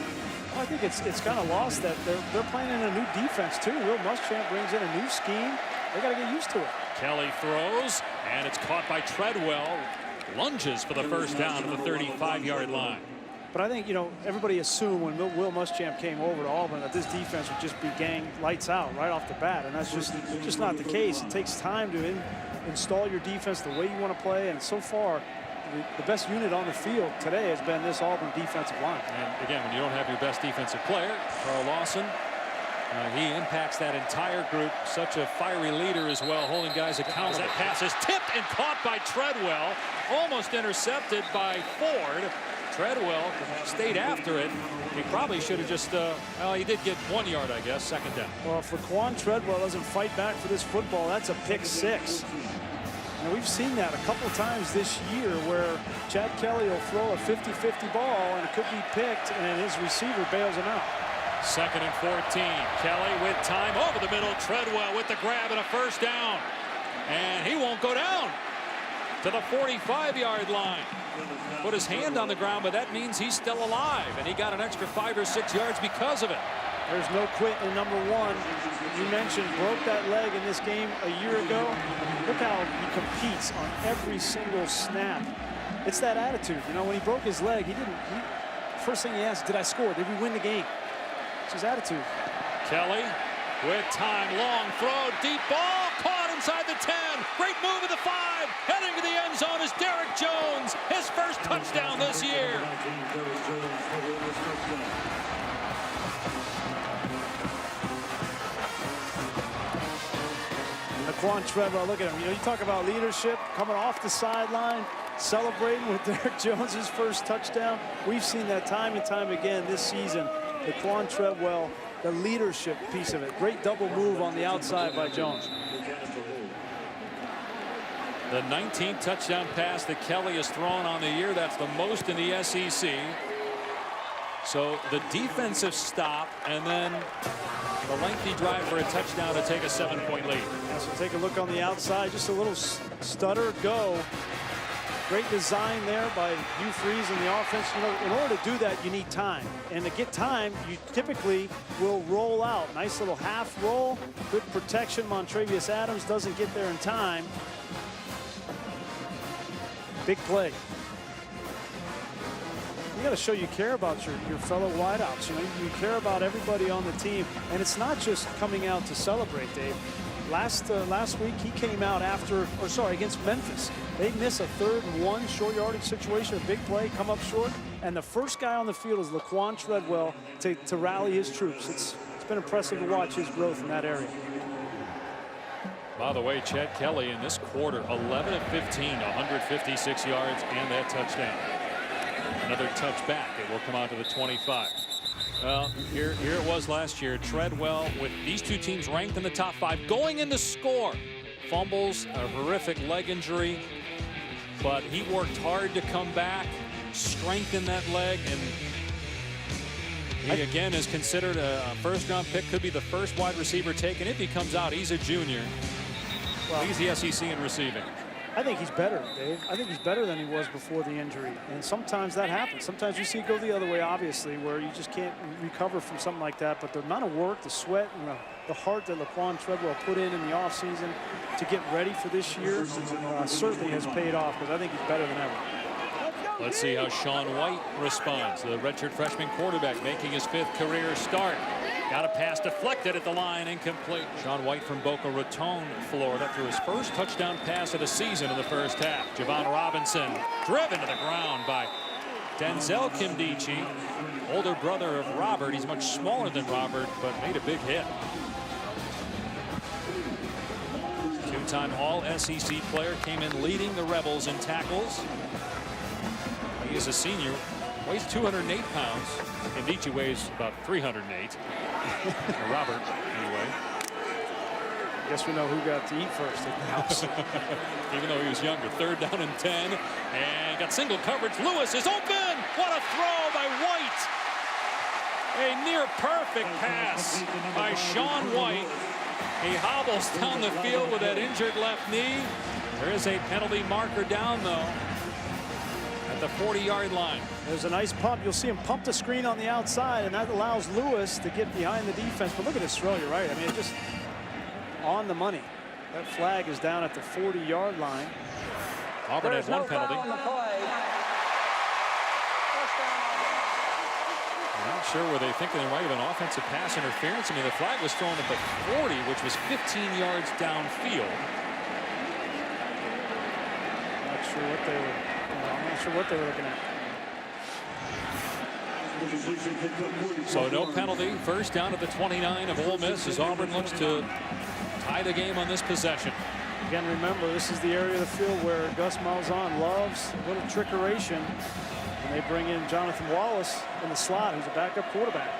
Well, I think it's kind of lost that they're playing in a new defense too. Will Muschamp brings in a new scheme. They got to get used to it. Kelly throws, and it's caught by Treadwell. Lunges for the first down at the 35-yard line. But I think, you know, everybody assumed when Will Muschamp came over to Auburn that this defense would just be gang lights out right off the bat, and that's just not the case. It takes time to install your defense the way you want to play, and so far the best unit on the field today has been this Auburn defensive line. And again, when you don't have your best defensive player, Carl Lawson, he impacts that entire group. Such a fiery leader as well, holding guys accountable. That pass is tipped and caught by Treadwell, almost intercepted by Ford. Treadwell stayed after it. He probably should have just, well, he did get 1 yard, I guess, second down. Well, if Laquan Treadwell doesn't fight back for this football, that's a pick six. And we've seen that a couple times this year where Chad Kelly will throw a 50-50 ball and it could be picked and his receiver bails him out. 2nd and 14. Kelly with time over the middle. Treadwell with the grab and a first down. And he won't go down to the 45-yard line. Put his hand on the ground, but that means he's still alive. And he got an extra 5 or 6 yards because of it. There's no quit in number one. You mentioned broke that leg in this game a year ago. Look how he competes on every single snap. It's that attitude. You know, when he broke his leg, first thing he asked, did I score? Did we win the game? It's his attitude. Kelly with time, long throw, deep ball, caught inside the 10. Great move of the 5. Heading to the end zone is Derek Jones, his first touchdown this year. Laquan Treadwell, look at him. You know, you talk about leadership, coming off the sideline, celebrating with Derek Jones' first touchdown. We've seen that time and time again this season. Laquan Treadwell, the leadership piece of it. Great double move on the outside by Jones. The 19th touchdown pass that Kelly has thrown on the year. That's the most in the SEC. So the defensive stop and then the lengthy drive for a touchdown to take a 7-point lead. Yeah, so take a look on the outside. Just a little stutter go. Great design there by Hugh Freeze and the offense. You know, in order to do that, you need time. And to get time, you typically will roll out. Nice little half roll. Good protection. Montravius Adams doesn't get there in time. Big play. You got to show you care about your fellow wideouts. You know, you care about everybody on the team. And it's not just coming out to celebrate, Dave. Last week he came out against Memphis. They miss a 3rd and 1 short yardage situation, a big play, come up short, and the first guy on the field is Laquan Treadwell to rally his troops. It's been impressive to watch his growth in that area. By the way, Chad Kelly in this quarter, 11 of 15, 156 yards and that touchdown. Another touchback. It will come out to the 25. Well, here it was last year. Treadwell with these two teams ranked in the top 5, going in to score. Fumbles, a horrific leg injury, but he worked hard to come back, strengthen that leg, and he again is considered a first-round pick. Could be the first wide receiver taken if he comes out. He's a junior. Well, he's the SEC in receiving. I think he's better, Dave. I think he's better than he was before the injury. And sometimes that happens. Sometimes you see it go the other way, obviously, where you just can't recover from something like that. But the amount of work, the sweat, and the heart that Laquan Treadwell put in the offseason to get ready for this year certainly has paid off, because I think he's better than ever. Let's see how Sean White responds. The redshirt freshman quarterback making his 5th career start. Got a pass deflected at the line, incomplete. Sean White from Boca Raton, Florida, threw his first touchdown pass of the season in the first half. Javon Robinson driven to the ground by Denzel Kimdichie, older brother of Robert. He's much smaller than Robert, but made a big hit. Two-time All-SEC player, came in leading the Rebels in tackles. He is a senior. Weighs 208 pounds. Ndichi weighs about 308. Or Robert, anyway. I guess we know who got to eat first at the house. Even though he was younger. 3rd down and 10. And got single coverage. Lewis is open. What a throw by White. A near perfect pass by Sean White. He hobbles down the field with that injured left knee. There is a penalty marker down, though, at the 40-yard line. There's a nice pump. You'll see him pump the screen on the outside, and that allows Lewis to get behind the defense. But look at this throw. You're right. I mean, it's just on the money. That flag is down at the 40-yard line. Auburn has one penalty. I'm not sure where they think there might have been offensive pass interference. I mean, the flag was thrown at the 40, which was 15 yards downfield. Not sure what they were. I'm not sure what they were looking at. So no penalty. 1st down at the 29 of Ole Miss as Auburn looks to tie the game on this possession. Again, remember, this is the area of the field where Gus Malzahn loves a little trickeration. And they bring in Jonathan Wallace in the slot, who's a backup quarterback.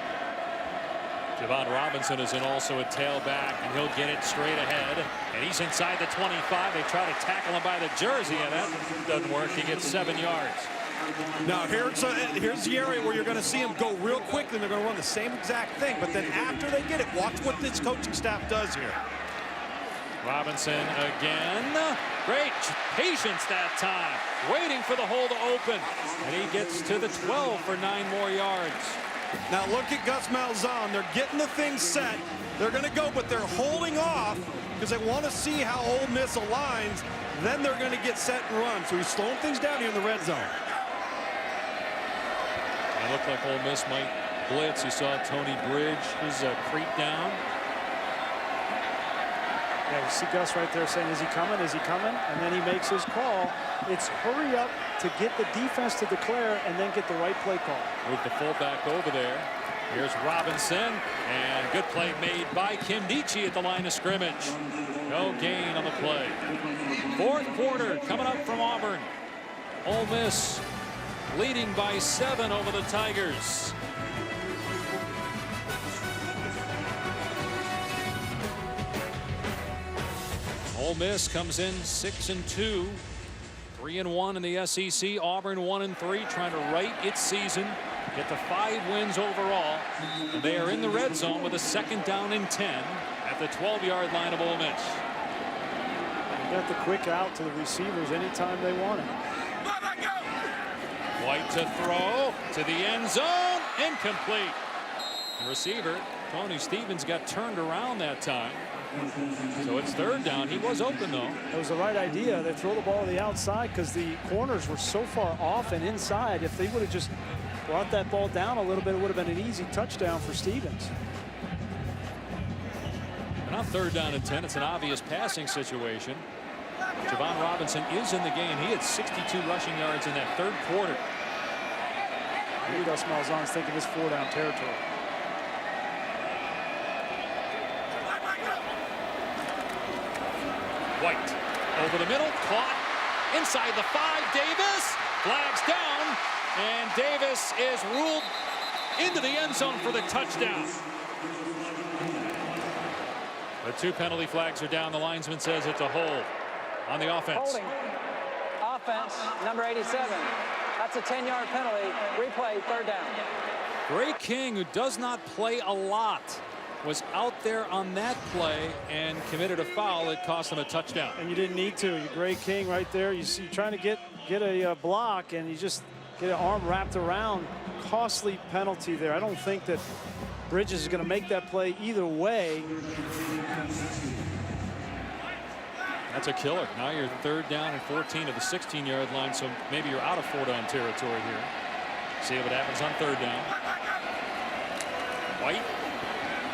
Javon Robinson is in also a tailback, and he'll get it straight ahead. And he's inside the 25. They try to tackle him by the jersey, and that doesn't work. He gets 7 yards. Now, here's the area where you're going to see them go real quickly, and they're going to run the same exact thing. But then after they get it, watch what this coaching staff does here. Robinson again. Great patience that time. Waiting for the hole to open. And he gets to the 12 for 9 more yards. Now look at Gus Malzahn. They're getting the thing set. They're going to go, but they're holding off because they want to see how Ole Miss aligns. Then they're going to get set and run. So he's slowing things down here in the red zone. It looked like Ole Miss might blitz. You saw Tony Bridge creep down. Yeah, you see Gus right there saying, is he coming? Is he coming? And then he makes his call. It's hurry up to get the defense to declare and then get the right play call. Move the fullback over there. Here's Robinson, and good play made by Ndichi at the line of scrimmage. No gain on the play. 4th quarter coming up from Auburn. Ole Miss leading by 7 over the Tigers. Ole Miss comes in 6-2, 3-1 in the SEC. Auburn 1-3, trying to right its season, get to 5 wins overall. And they are in the red zone with a 2nd down and 10 at the 12-yard line of Ole Miss. They got the quick out to the receivers anytime they want it. White to throw to the end zone, incomplete. The receiver Tony Stevens got turned around that time. So it's 3rd down. He was open, though. It was the right idea. They throw the ball to the outside because the corners were so far off and inside. If they would have just brought that ball down a little bit, it would have been an easy touchdown for Stevens. And on 3rd down and 10, it's an obvious passing situation. Javon Robinson is in the game. He had 62 rushing yards in that 3rd quarter. Maybe Gus Malzahn's thinking this 4-down territory. White over the middle, caught inside the 5. Davis flags down, and Davis is ruled into the end zone for the touchdown. The 2 penalty flags are down. The linesman says it's a hold on the offense. Holding. Offense, number 87. That's a 10-yard penalty. Replay, 3rd down. Gray King, who does not play a lot, was out there on that play and committed a foul that cost him a touchdown. And you didn't need to. You Gray King right there. You see, trying to get a block, and you just get an arm wrapped around. Costly penalty there. I don't think that Bridges is going to make that play either way. That's a killer. Now you're 3rd down and 14 at the 16-yard line, so maybe you're out of 4-down territory here. See what happens on 3rd down. White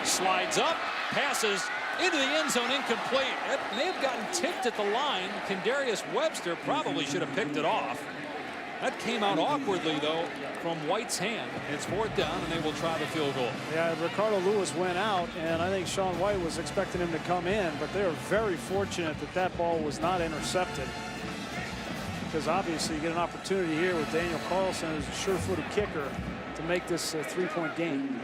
slides up, passes into the end zone, incomplete. That may have gotten tipped at the line. Kendarius Webster probably should have picked it off. That came out awkwardly, though, from White's hand. It's 4th down, and they will try the field goal. Yeah, Ricardo Lewis went out, and I think Sean White was expecting him to come in, but they were very fortunate that that ball was not intercepted. because obviously you get an opportunity here with Daniel Carlson, who's a sure-footed kicker, to make this a 3-point game.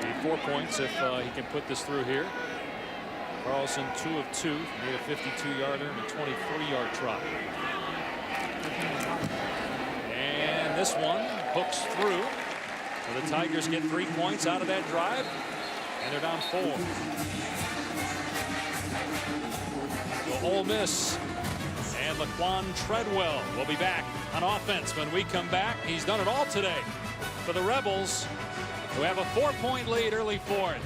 Need 4 points if he can put this through here. Carlson 2 of 2, made a 52-yarder and a 23-yard try. And this one hooks through. So the Tigers get 3 points out of that drive, and they're down 4. So Ole Miss and Laquan Treadwell will be back on offense when we come back. He's done it all today for the Rebels, who have a 4-point lead early for it.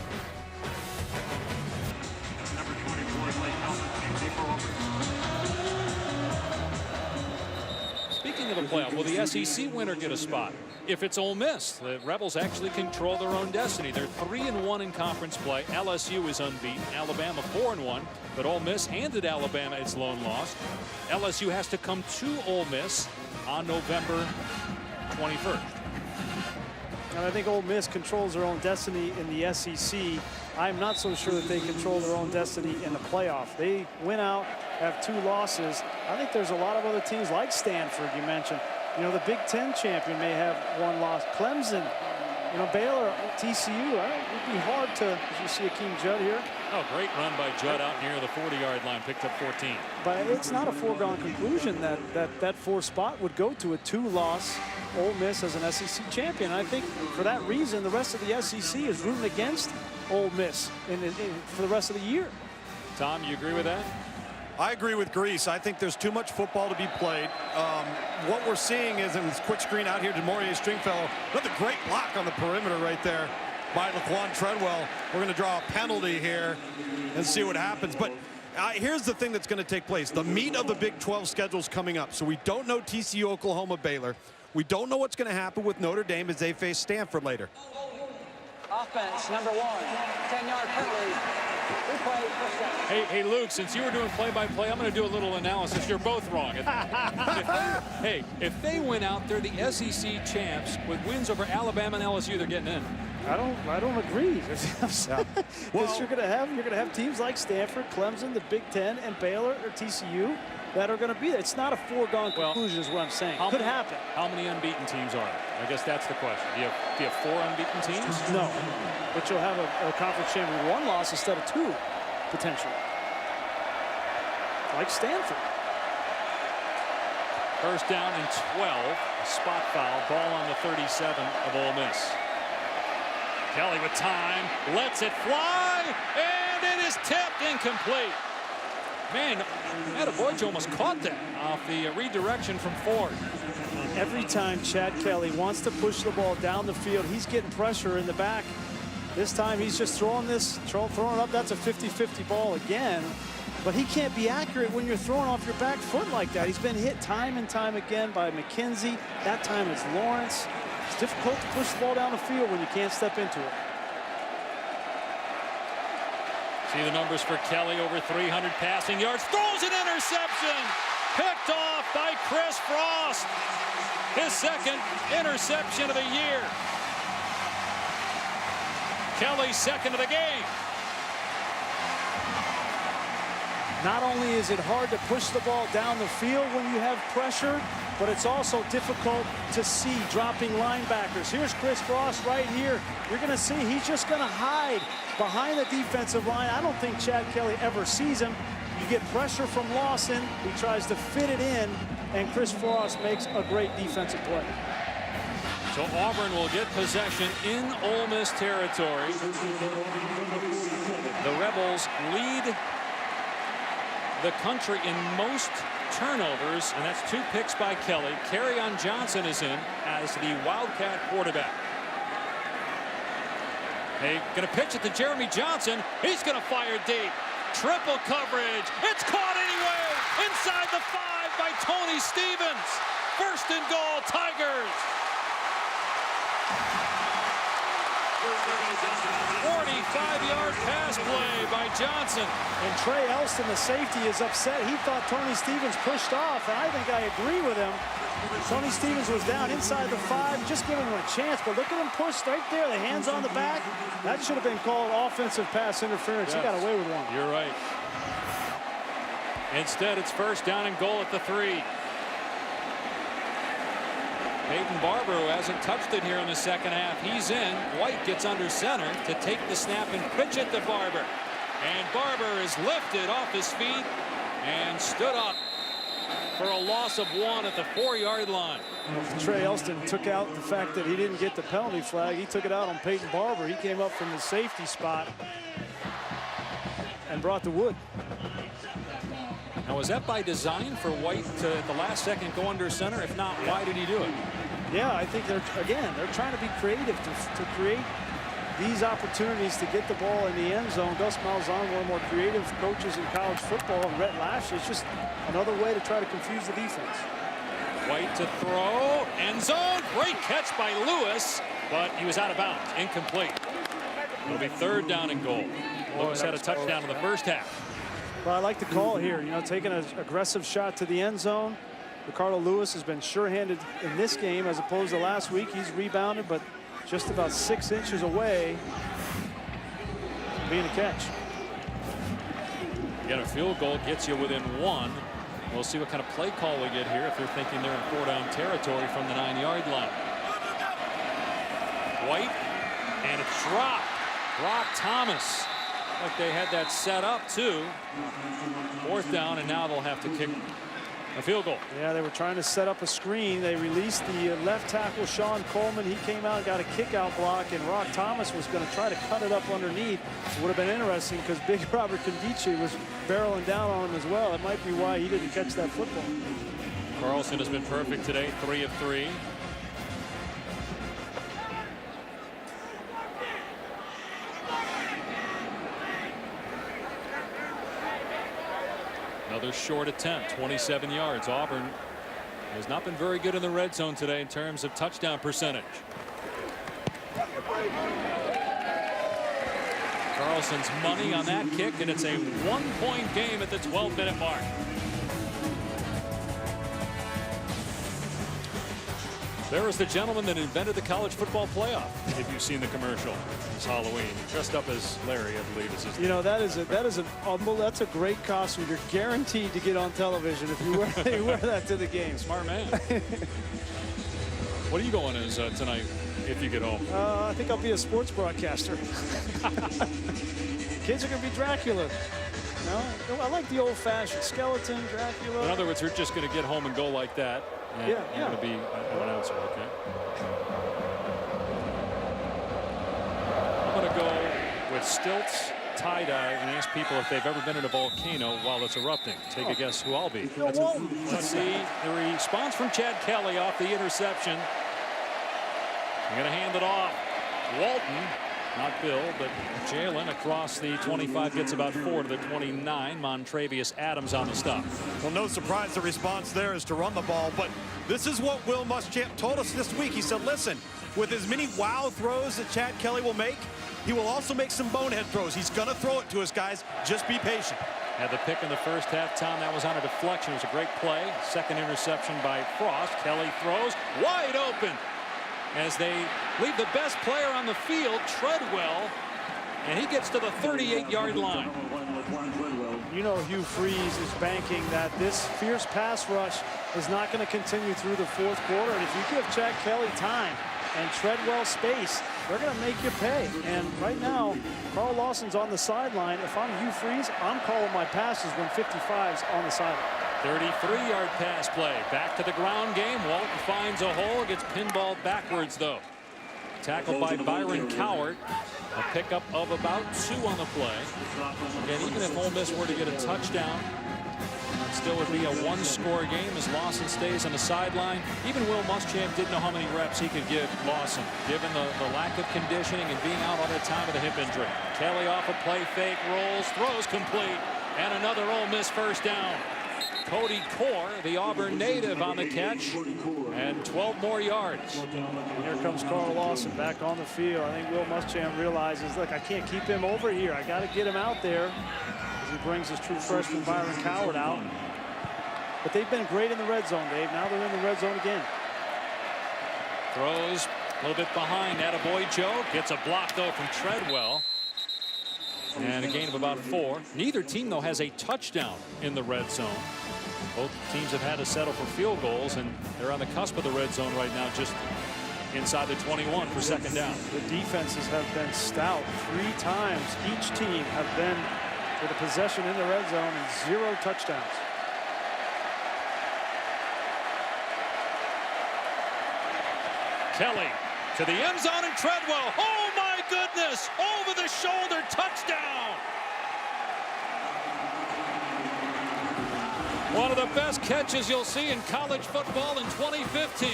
Speaking of the playoff, will the SEC winner get a spot? If it's Ole Miss, the Rebels actually control their own destiny. They're 3-1 in conference play. LSU is unbeaten. Alabama 4-1, but Ole Miss handed Alabama its lone loss. LSU has to come to Ole Miss on November 21st. And I think Ole Miss controls their own destiny in the SEC. I'm not so sure that they control their own destiny in the playoff. They went out, have 2 losses. I think there's a lot of other teams like Stanford, you mentioned. You know, the Big Ten champion may have 1 loss. Clemson, you know, Baylor, TCU. It would be hard to, as you see Akeem Judd here. Oh, great run by Judd out near the 40-yard line, picked up 14. But it's not a foregone conclusion that that 4th spot would go to a 2-loss Ole Miss as an SEC champion. I think for that reason, the rest of the SEC is rooting against Ole Miss for the rest of the year. Tom, you agree with that? I agree with Grease. I think there's too much football to be played. What we're seeing is in this quick screen out here, DeMaurier Stringfellow, another great block on the perimeter right there by Laquan Treadwell. We're going to draw a penalty here and see what happens. But here's the thing that's going to take place. The meat of the Big 12 schedule is coming up. So we don't know TCU, Oklahoma, Baylor. We don't know what's going to happen with Notre Dame as they face Stanford later. Offense, number 1, 10-yard penalty. Replay, first down. Hey, Luke, since you were doing play-by-play, I'm going to do a little analysis. You're both wrong. If they win out, they're the SEC champs with wins over Alabama and LSU. They're getting in. I don't agree. Well, you're going to have teams like Stanford, Clemson, the Big Ten, and Baylor or TCU that are going to be there. It's not a foregone conclusion, is what I'm saying. Could happen. How many unbeaten teams are there? I guess that's the question. Do you have 4 unbeaten teams? No, but you'll have a conference champion with 1 loss instead of 2, potentially, like Stanford. First down and 12. A spot foul. Ball on the 37 of Ole Miss. Kelly with time, lets it fly, and it is tipped incomplete. Man, Attaboy almost caught that off the redirection from Ford. Every time Chad Kelly wants to push the ball down the field, he's getting pressure in the back. This time he's just throwing it up. That's a 50-50 ball again. But he can't be accurate when you're throwing off your back foot like that. He's been hit time and time again by McKenzie. That time it's Lawrence. It's difficult to push the ball down the field when you can't step into it. See the numbers for Kelly, over 300 passing yards. Throws an interception. Picked off by Chris Frost. His 2nd interception of the year. Kelly's 2nd of the game. Not only is it hard to push the ball down the field when you have pressure, but it's also difficult to see dropping linebackers. Here's Chris Frost right here. You're going to see he's just going to hide behind the defensive line. I don't think Chad Kelly ever sees him. You get pressure from Lawson. He tries to fit it in, and Chris Frost makes a great defensive play. So Auburn will get possession in Ole Miss territory. The Rebels lead the country in most turnovers, and that's 2 picks by Kelly. Kerryon Johnson is in as the Wildcat quarterback. They going to pitch it to Jeremy Johnson. He's going to fire deep. Triple coverage. It's caught anyway. Inside the 5 by Tony Stevens. 1st and goal, Tigers. 45-yard pass play by Johnson. And Trey Elston, the safety, is upset. He thought Tony Stevens pushed off, and I think I agree with him. Tony Stevens was down inside the 5, just giving him a chance, but look at him push right there, the hands on the back. That should have been called offensive pass interference. Yes. He got away with one. You're right. Instead, it's first down and goal at the 3. Peyton Barber, who hasn't touched it here in the second half, he's in. White gets under center to take the snap and pitch it to Barber. And Barber is lifted off his feet and stood up for a loss of 1 at the 4-yard line. Trey Elston took out the fact that he didn't get the penalty flag. He took it out on Peyton Barber. He came up from the safety spot and brought the wood. Now, was that by design for White to, at the last second, go under center? If not, why did he do it? Yeah, I think they're trying to be creative to create these opportunities to get the ball in the end zone. Gus Malzahn, one of the more creative coaches in college football, and Rhett Lashley, it's just another way to try to confuse the defense. White to throw, end zone, great catch by Lewis, but he was out of bounds, incomplete. It'll be third down and goal. Lewis had a touchdown in the first half. Well, I like the call here, you know, taking an aggressive shot to the end zone. Ricardo Lewis has been sure-handed in this game as opposed to last week. He's rebounded, but just about 6 inches away from being a catch. You get a field goal, gets you within 1. We'll see what kind of play call we get here if you're thinking they're in 4-down territory from the 9-yard line. White, and it's dropped. Brock Thomas. Like they had that set up too. 4th down, and now they'll have to kick a field goal. Yeah, they were trying to set up a screen. They released the left tackle, Sean Coleman. He came out and got a kick-out block, and Rock Thomas was going to try to cut it up underneath. It would have been interesting because big Robert Condici was barreling down on him as well. It might be why he didn't catch that football. Carlson has been perfect today, 3 of 3. Another short attempt, 27 yards. Auburn has not been very good in the red zone today in terms of touchdown percentage. Carlson's money on that kick, and it's a 1-point game at the 12-minute mark. There was the gentleman that invented the college football playoff. If you've seen the commercial, it's Halloween. Dressed up as Larry, I believe is his name. You know, that's a great costume. You're guaranteed to get on television if you wear that to the game. Smart man. What are you going as tonight if you get home? I think I'll be a sports broadcaster. Kids are going to be Dracula. No, I like the old-fashioned skeleton, Dracula. In other words, you're just going to get home and go like that. And yeah. You're going to be an announcer, okay? I'm going to go with stilts, tie-dye, and ask people if they've ever been in a volcano while it's erupting. Take a guess who I'll be. Let's see the response from Chad Kelly off the interception. I'm going to hand it off. Walton. Not Bill, but Jalen across the 25 gets about 4 to the 29. Montravius Adams on the stop. Well, no surprise the response there is to run the ball, but this is what Will Muschamp told us this week. He said, listen, with as many wow throws that Chad Kelly will make, he will also make some bonehead throws. He's going to throw it to us, guys. Just be patient. Had the pick in the first half, Tom. That was on a deflection. It was a great play. Second interception by Frost. Kelly throws wide open as they leave the best player on the field, Treadwell, and he gets to the 38-yard line. You know Hugh Freeze is banking that this fierce pass rush is not going to continue through the 4th quarter. And if you give Chad Kelly time and Treadwell space, they're going to make you pay. And right now, Carl Lawson's on the sideline. If I'm Hugh Freeze, I'm calling my passes when 55's on the sideline. 33-yard pass play. Back to the ground game. Walton finds a hole. Gets pinballed backwards, though. Tackled by Byron Cowart. A pickup of about 2 on the play. And even if Ole Miss were to get a touchdown, it still would be a 1-score game as Lawson stays on the sideline. Even Will Muschamp didn't know how many reps he could give Lawson, given the lack of conditioning and being out all the time with a hip injury. Kelly off a play fake, rolls, throws complete, and another Ole Miss first down. Cody Core, the Auburn native, on the catch, and 12 more yards. Here comes Carl Lawson back on the field. I think Will Muschamp realizes, look, I can't keep him over here. I got to get him out there as he brings his true freshman Byron Cowart out. But they've been great in the red zone, Dave. Now they're in the red zone again. Throws a little bit behind. Attaboy Joe gets a block, though, from Treadwell. And a gain of about 4. Neither team, though, has a touchdown in the red zone. Both teams have had to settle for field goals, and they're on the cusp of the red zone right now, just inside the 21 for second down. The defenses have been stout. 3 times each team have been with a possession in the red zone and 0 touchdowns. Kelly to the end zone, and Treadwell. Oh my goodness! Over the shoulder touchdown! One of the best catches you'll see in college football in 2015.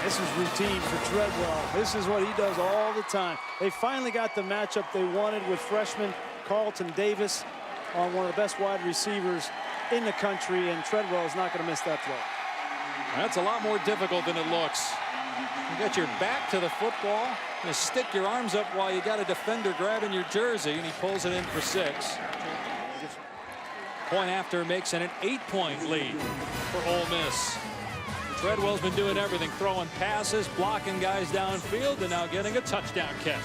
This is routine for Treadwell. This is what he does all the time. They finally got the matchup they wanted with freshman Carlton Davis on one of the best wide receivers in the country, and Treadwell is not going to miss that throw. That's a lot more difficult than it looks. You got your back to the football. You stick your arms up while you got a defender grabbing your jersey, and he pulls it in for 6. Point after makes it an 8-point lead for Ole Miss. Treadwell's been doing everything, throwing passes, blocking guys downfield, and now getting a touchdown catch.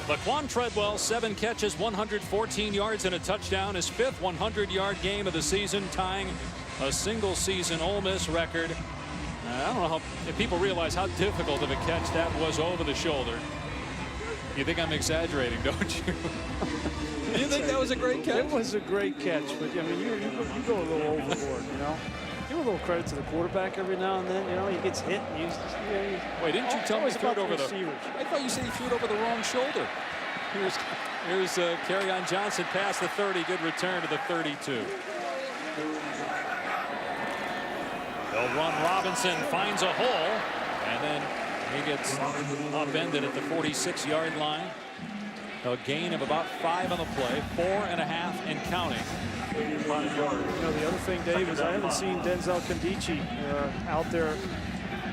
Laquan Treadwell, 7 catches, 114 yards and a touchdown. His 5th 100-yard game of the season, tying a single-season Ole Miss record. I don't know if people realize how difficult of a catch that was over the shoulder. You think I'm exaggerating, don't you? You think that was a great catch? It was a great catch, but I mean, you go a little overboard, you know. Give a little credit to the quarterback every now and then. You know, he gets hit. And Wait, didn't you tell me he threw it over the receivers? I thought you said he threw it over the wrong shoulder. Here's Kerryon Johnson past the 30. Good return to the 32. They'll run. Robinson finds a hole, and then he gets upended at the 46-yard line. A gain of about 5 on the play, 4.5 and counting. You know, the other thing, Dave, is I haven't seen Denzel Kondichi out there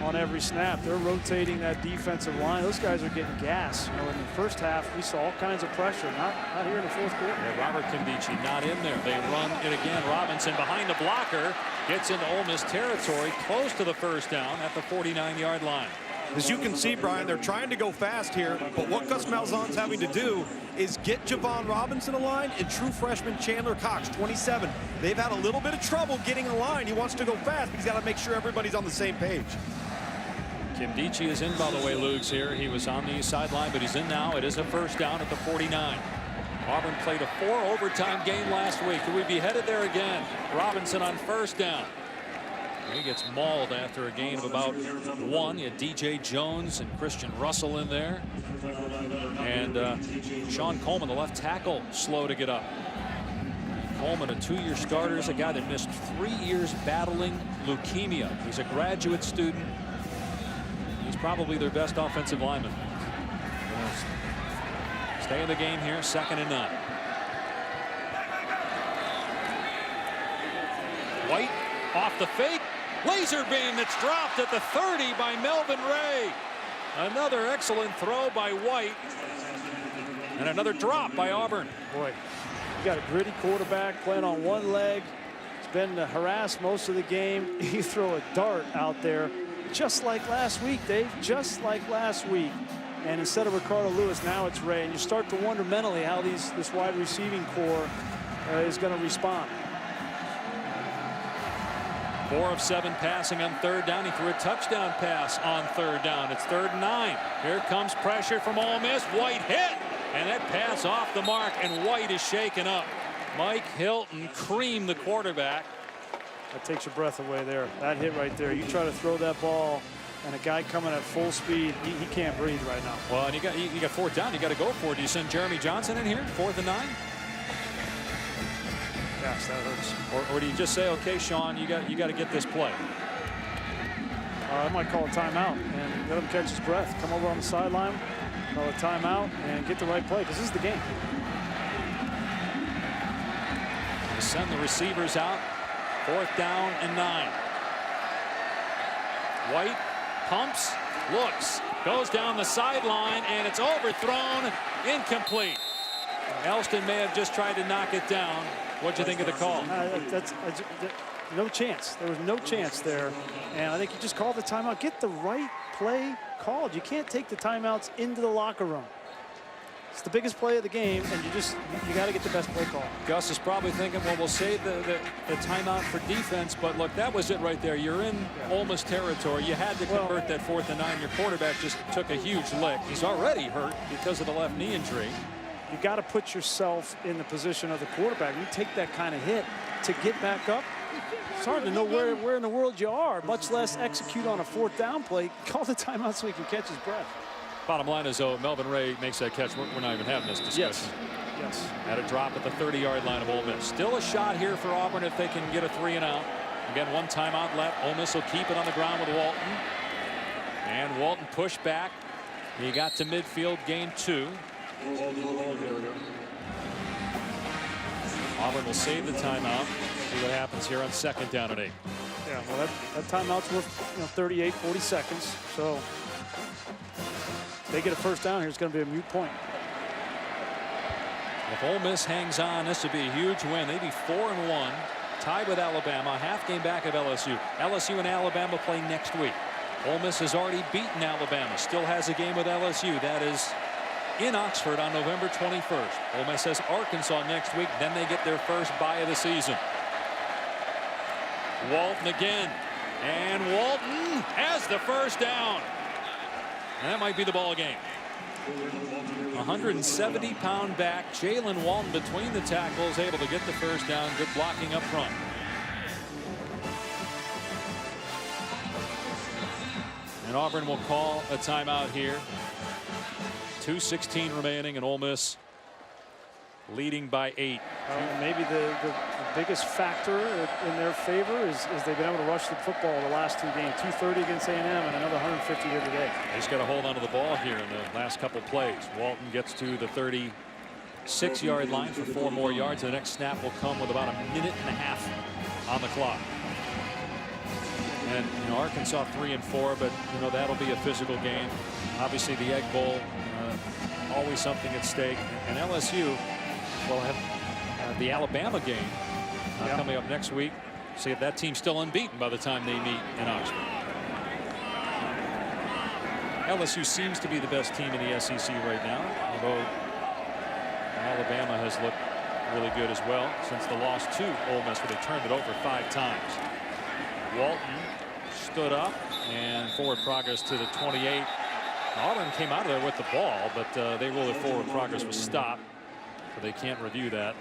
on every snap. They're rotating that defensive line. Those guys are getting gas. You know, in the first half, we saw all kinds of pressure. Not here in the fourth quarter. Yeah, Robert Kondichi not in there. They run it again. Robinson behind the blocker gets into Ole Miss territory, close to the first down at the 49-yard line. As you can see, Brian, they're trying to go fast here, but what Gus Malzahn's having to do is get Javon Robinson a line and true freshman Chandler Cox, 27. They've had a little bit of trouble getting a line. He wants to go fast, but he's got to make sure everybody's on the same page. Kondichi is in, by the way, Luke's here. He was on the sideline, but he's in now. It is a first down at the 49. Auburn played a 4 overtime game last week. Could we be headed there again? Robinson on first down. He gets mauled after a gain of about 1. You had DJ Jones and Christian Russell in there. And Sean Coleman, the left tackle, slow to get up. Coleman, a 2-year starter, is a guy that missed 3 years battling leukemia. He's a graduate student. He's probably their best offensive lineman. Stay in the game here, 2nd and 9. White off the fake. Laser beam that's dropped at the 30 by Melvin Ray. Another excellent throw by White. And another drop by Auburn. Boy, you got a gritty quarterback playing on one leg. He's been harassed most of the game. You throw a dart out there, just like last week, Dave, just like last week. And instead of Ricardo Lewis, now it's Ray. And you start to wonder mentally how this wide receiving core is going to respond. 4 of 7 passing on 3rd down. He threw a touchdown pass on 3rd down. It's 3rd and 9. Here comes pressure from Ole Miss. White hit, and that pass off the mark, and White is shaken up. Mike Hilton creamed the quarterback. That takes your breath away there. That hit right there. You try to throw that ball, and a guy coming at full speed, he can't breathe right now. Well, and you got 4th down. You got to go for it. Do you send Jeremy Johnson in here, 4th and 9? Gosh, that hurts. Or do you just say, okay, Sean, you got to get this play? I might call a timeout and let him catch his breath. Come over on the sideline, call a timeout, and get the right play, because this is the game. They send the receivers out. 4th down and 9. White pumps, looks, goes down the sideline, and it's overthrown, incomplete. Elston may have just tried to knock it down. What'd you think of the call? no chance. There was no chance there. And I think you just called the timeout. Get the right play called. You can't take the timeouts into the locker room. It's the biggest play of the game, and you got to get the best play call. Gus is probably thinking, well, we'll save the timeout for defense, but look, that was it right there. You're in Ole Miss territory. You had to convert that 4th and 9. Your quarterback just took a huge lick. He's already hurt because of the left knee injury. You got to put yourself in the position of the quarterback. You take that kind of hit to get back up. It's hard to know where in the world you are, much less execute on a 4th down play. Call the timeout so he can catch his breath. Bottom line is, though, Melvin Ray makes that catch. We're not even having this discussion. Yes. At a drop at the 30-yard line of Ole Miss. Still a shot here for Auburn if they can get a 3 and out. Again, 1 timeout left. Ole Miss will keep it on the ground with Walton. And Walton pushed back. He got to midfield, gain 2. Auburn will save the timeout. See what happens here on 2nd down and 8. Yeah, well, that timeout's worth 38, 40 seconds. So if they get a 1st down here, it's going to be a moot point. If Ole Miss hangs on, this would be a huge win. They'd be 4-1, tied with Alabama, a half game back of LSU. LSU and Alabama play next week. Ole Miss has already beaten Alabama, still has a game with LSU. That is in Oxford on November 21st. Ole Miss has Arkansas next week, then they get their first bye of the season. Walton again, and Walton has the 1st down. And that might be the ball game. 170-pound back, Jalen Walton between the tackles, able to get the 1st down. Good blocking up front. And Auburn will call a timeout here. 2:16 remaining, and Ole Miss leading by 8. Maybe the biggest factor in their favor is they've been able to rush the football the last 2 games. 230 against A&M and another 150 here today. They just got to hold on to the ball here in the last couple plays. Walton gets to the 36-yard line for 4 more yards. The next snap will come with about 1.5 minutes on the clock. And Arkansas 3-4, but that'll be a physical game. Obviously the Egg Bowl, always something at stake. And LSU will have the Alabama game coming up next week. See if that team's still unbeaten by the time they meet in Oxford. LSU seems to be the best team in the SEC right now, although Alabama has looked really good as well since the loss to Ole Miss, where they turned it over 5 times. Walton stood up and forward progress to the 28. Auburn came out of there with the ball, but they ruled it forward progress was stopped, so they can't review that.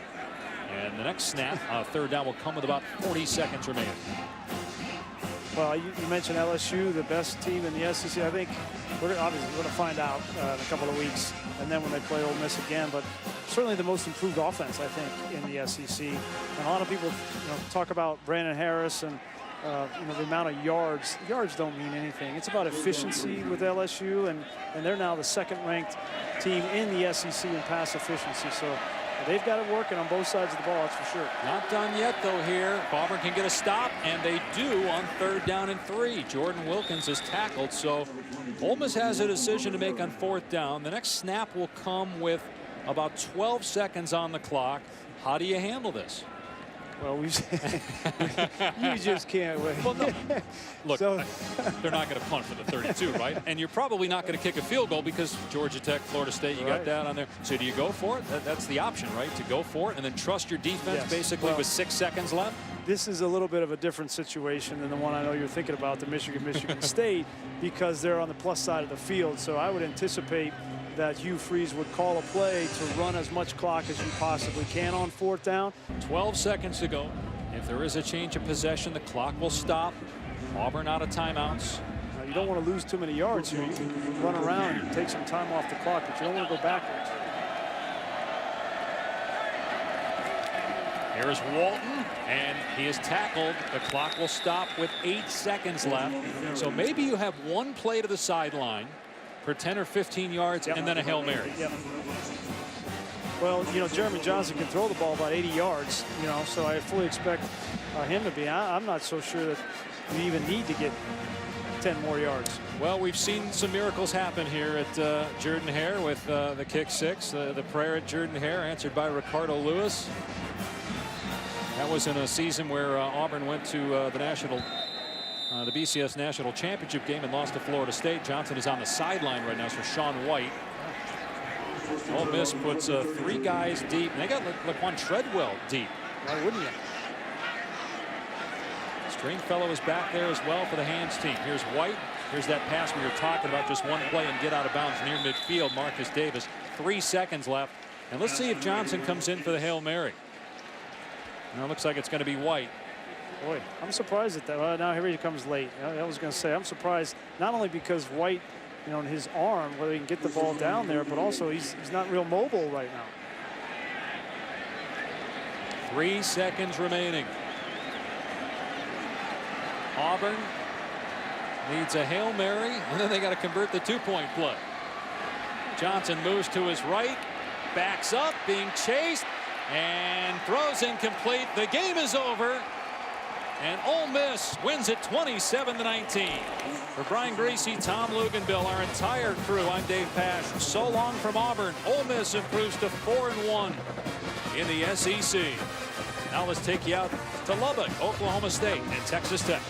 And the next snap, 3rd down, will come with about 40 seconds remaining. Well, you mentioned LSU, the best team in the SEC. I think we're going to find out in a couple of weeks, and then when they play Ole Miss again. But certainly the most improved offense, I think, in the SEC. And a lot of people talk about Brandon Harris and the amount of yards. Yards don't mean anything. It's about efficiency with LSU, and they're now the 2nd-ranked team in the SEC in pass efficiency. So they've got it working on both sides of the ball, that's for sure. Not done yet, though, here. Auburn can get a stop, and they do on 3rd down and 3. Jordan Wilkins is tackled, so Ole Miss has a decision to make on 4th down. The next snap will come with about 12 seconds on the clock. How do you handle this? Well, you just can't wait. Well, no. Look, they're not going to punt for the 32, right? And you're probably not going to kick a field goal because Georgia Tech, Florida State, you got that on there. So do you go for it? That's the option, right? To go for it and then trust your defense basically with 6 seconds left? This is a little bit of a different situation than the one I know you're thinking about, the Michigan State, because they're on the plus side of the field. So I would anticipate that Hugh Freeze would call a play to run as much clock as you possibly can on 4th down. 12 seconds to go. If there is a change of possession, the clock will stop. Auburn out of timeouts. Now, you don't want to lose too many yards here. You can run around and take some time off the clock, but you don't want to go backwards. Here's Walton, and he is tackled. The clock will stop with 8 seconds left. So maybe you have one play to the sideline for 10 or 15 yards, and then a Hail Mary. Well, Jeremy Johnson can throw the ball about 80 yards, so I fully expect him to be. I'm not so sure that we even need to get 10 more yards. Well, we've seen some miracles happen here at Jordan-Hare with the kick 6. The prayer at Jordan-Hare answered by Ricardo Lewis. That was in a season where Auburn went to the BCS National Championship game and lost to Florida State. Johnson is on the sideline right now for Sean White. Ole Miss puts 3 guys deep. And they got Laquan Treadwell deep. Why wouldn't you? Stringfellow is back there as well for the hands team. Here's White. Here's that pass we were talking about, just one play and get out of bounds near midfield. Marcus Davis, 3 seconds left. And let's see if Johnson comes in for the Hail Mary. Now it looks like it's going to be White. Boy, I'm surprised at that. Well, now here he comes late. I was going to say, I'm surprised not only because White, you know, in his arm, whether he can get the ball down there, but also he's not real mobile right now. 3 seconds remaining. Auburn needs a Hail Mary, and then they got to convert the 2-point play. Johnson moves to his right, backs up, being chased, and throws incomplete. The game is over, and Ole Miss wins it 27-19. For Brian Gracie, Tom Luganbill, our entire crew, I'm Dave Pasch. So long from Auburn. Ole Miss improves to 4-1 in the SEC. Now let's take you out to Lubbock, Oklahoma State, and Texas Tech.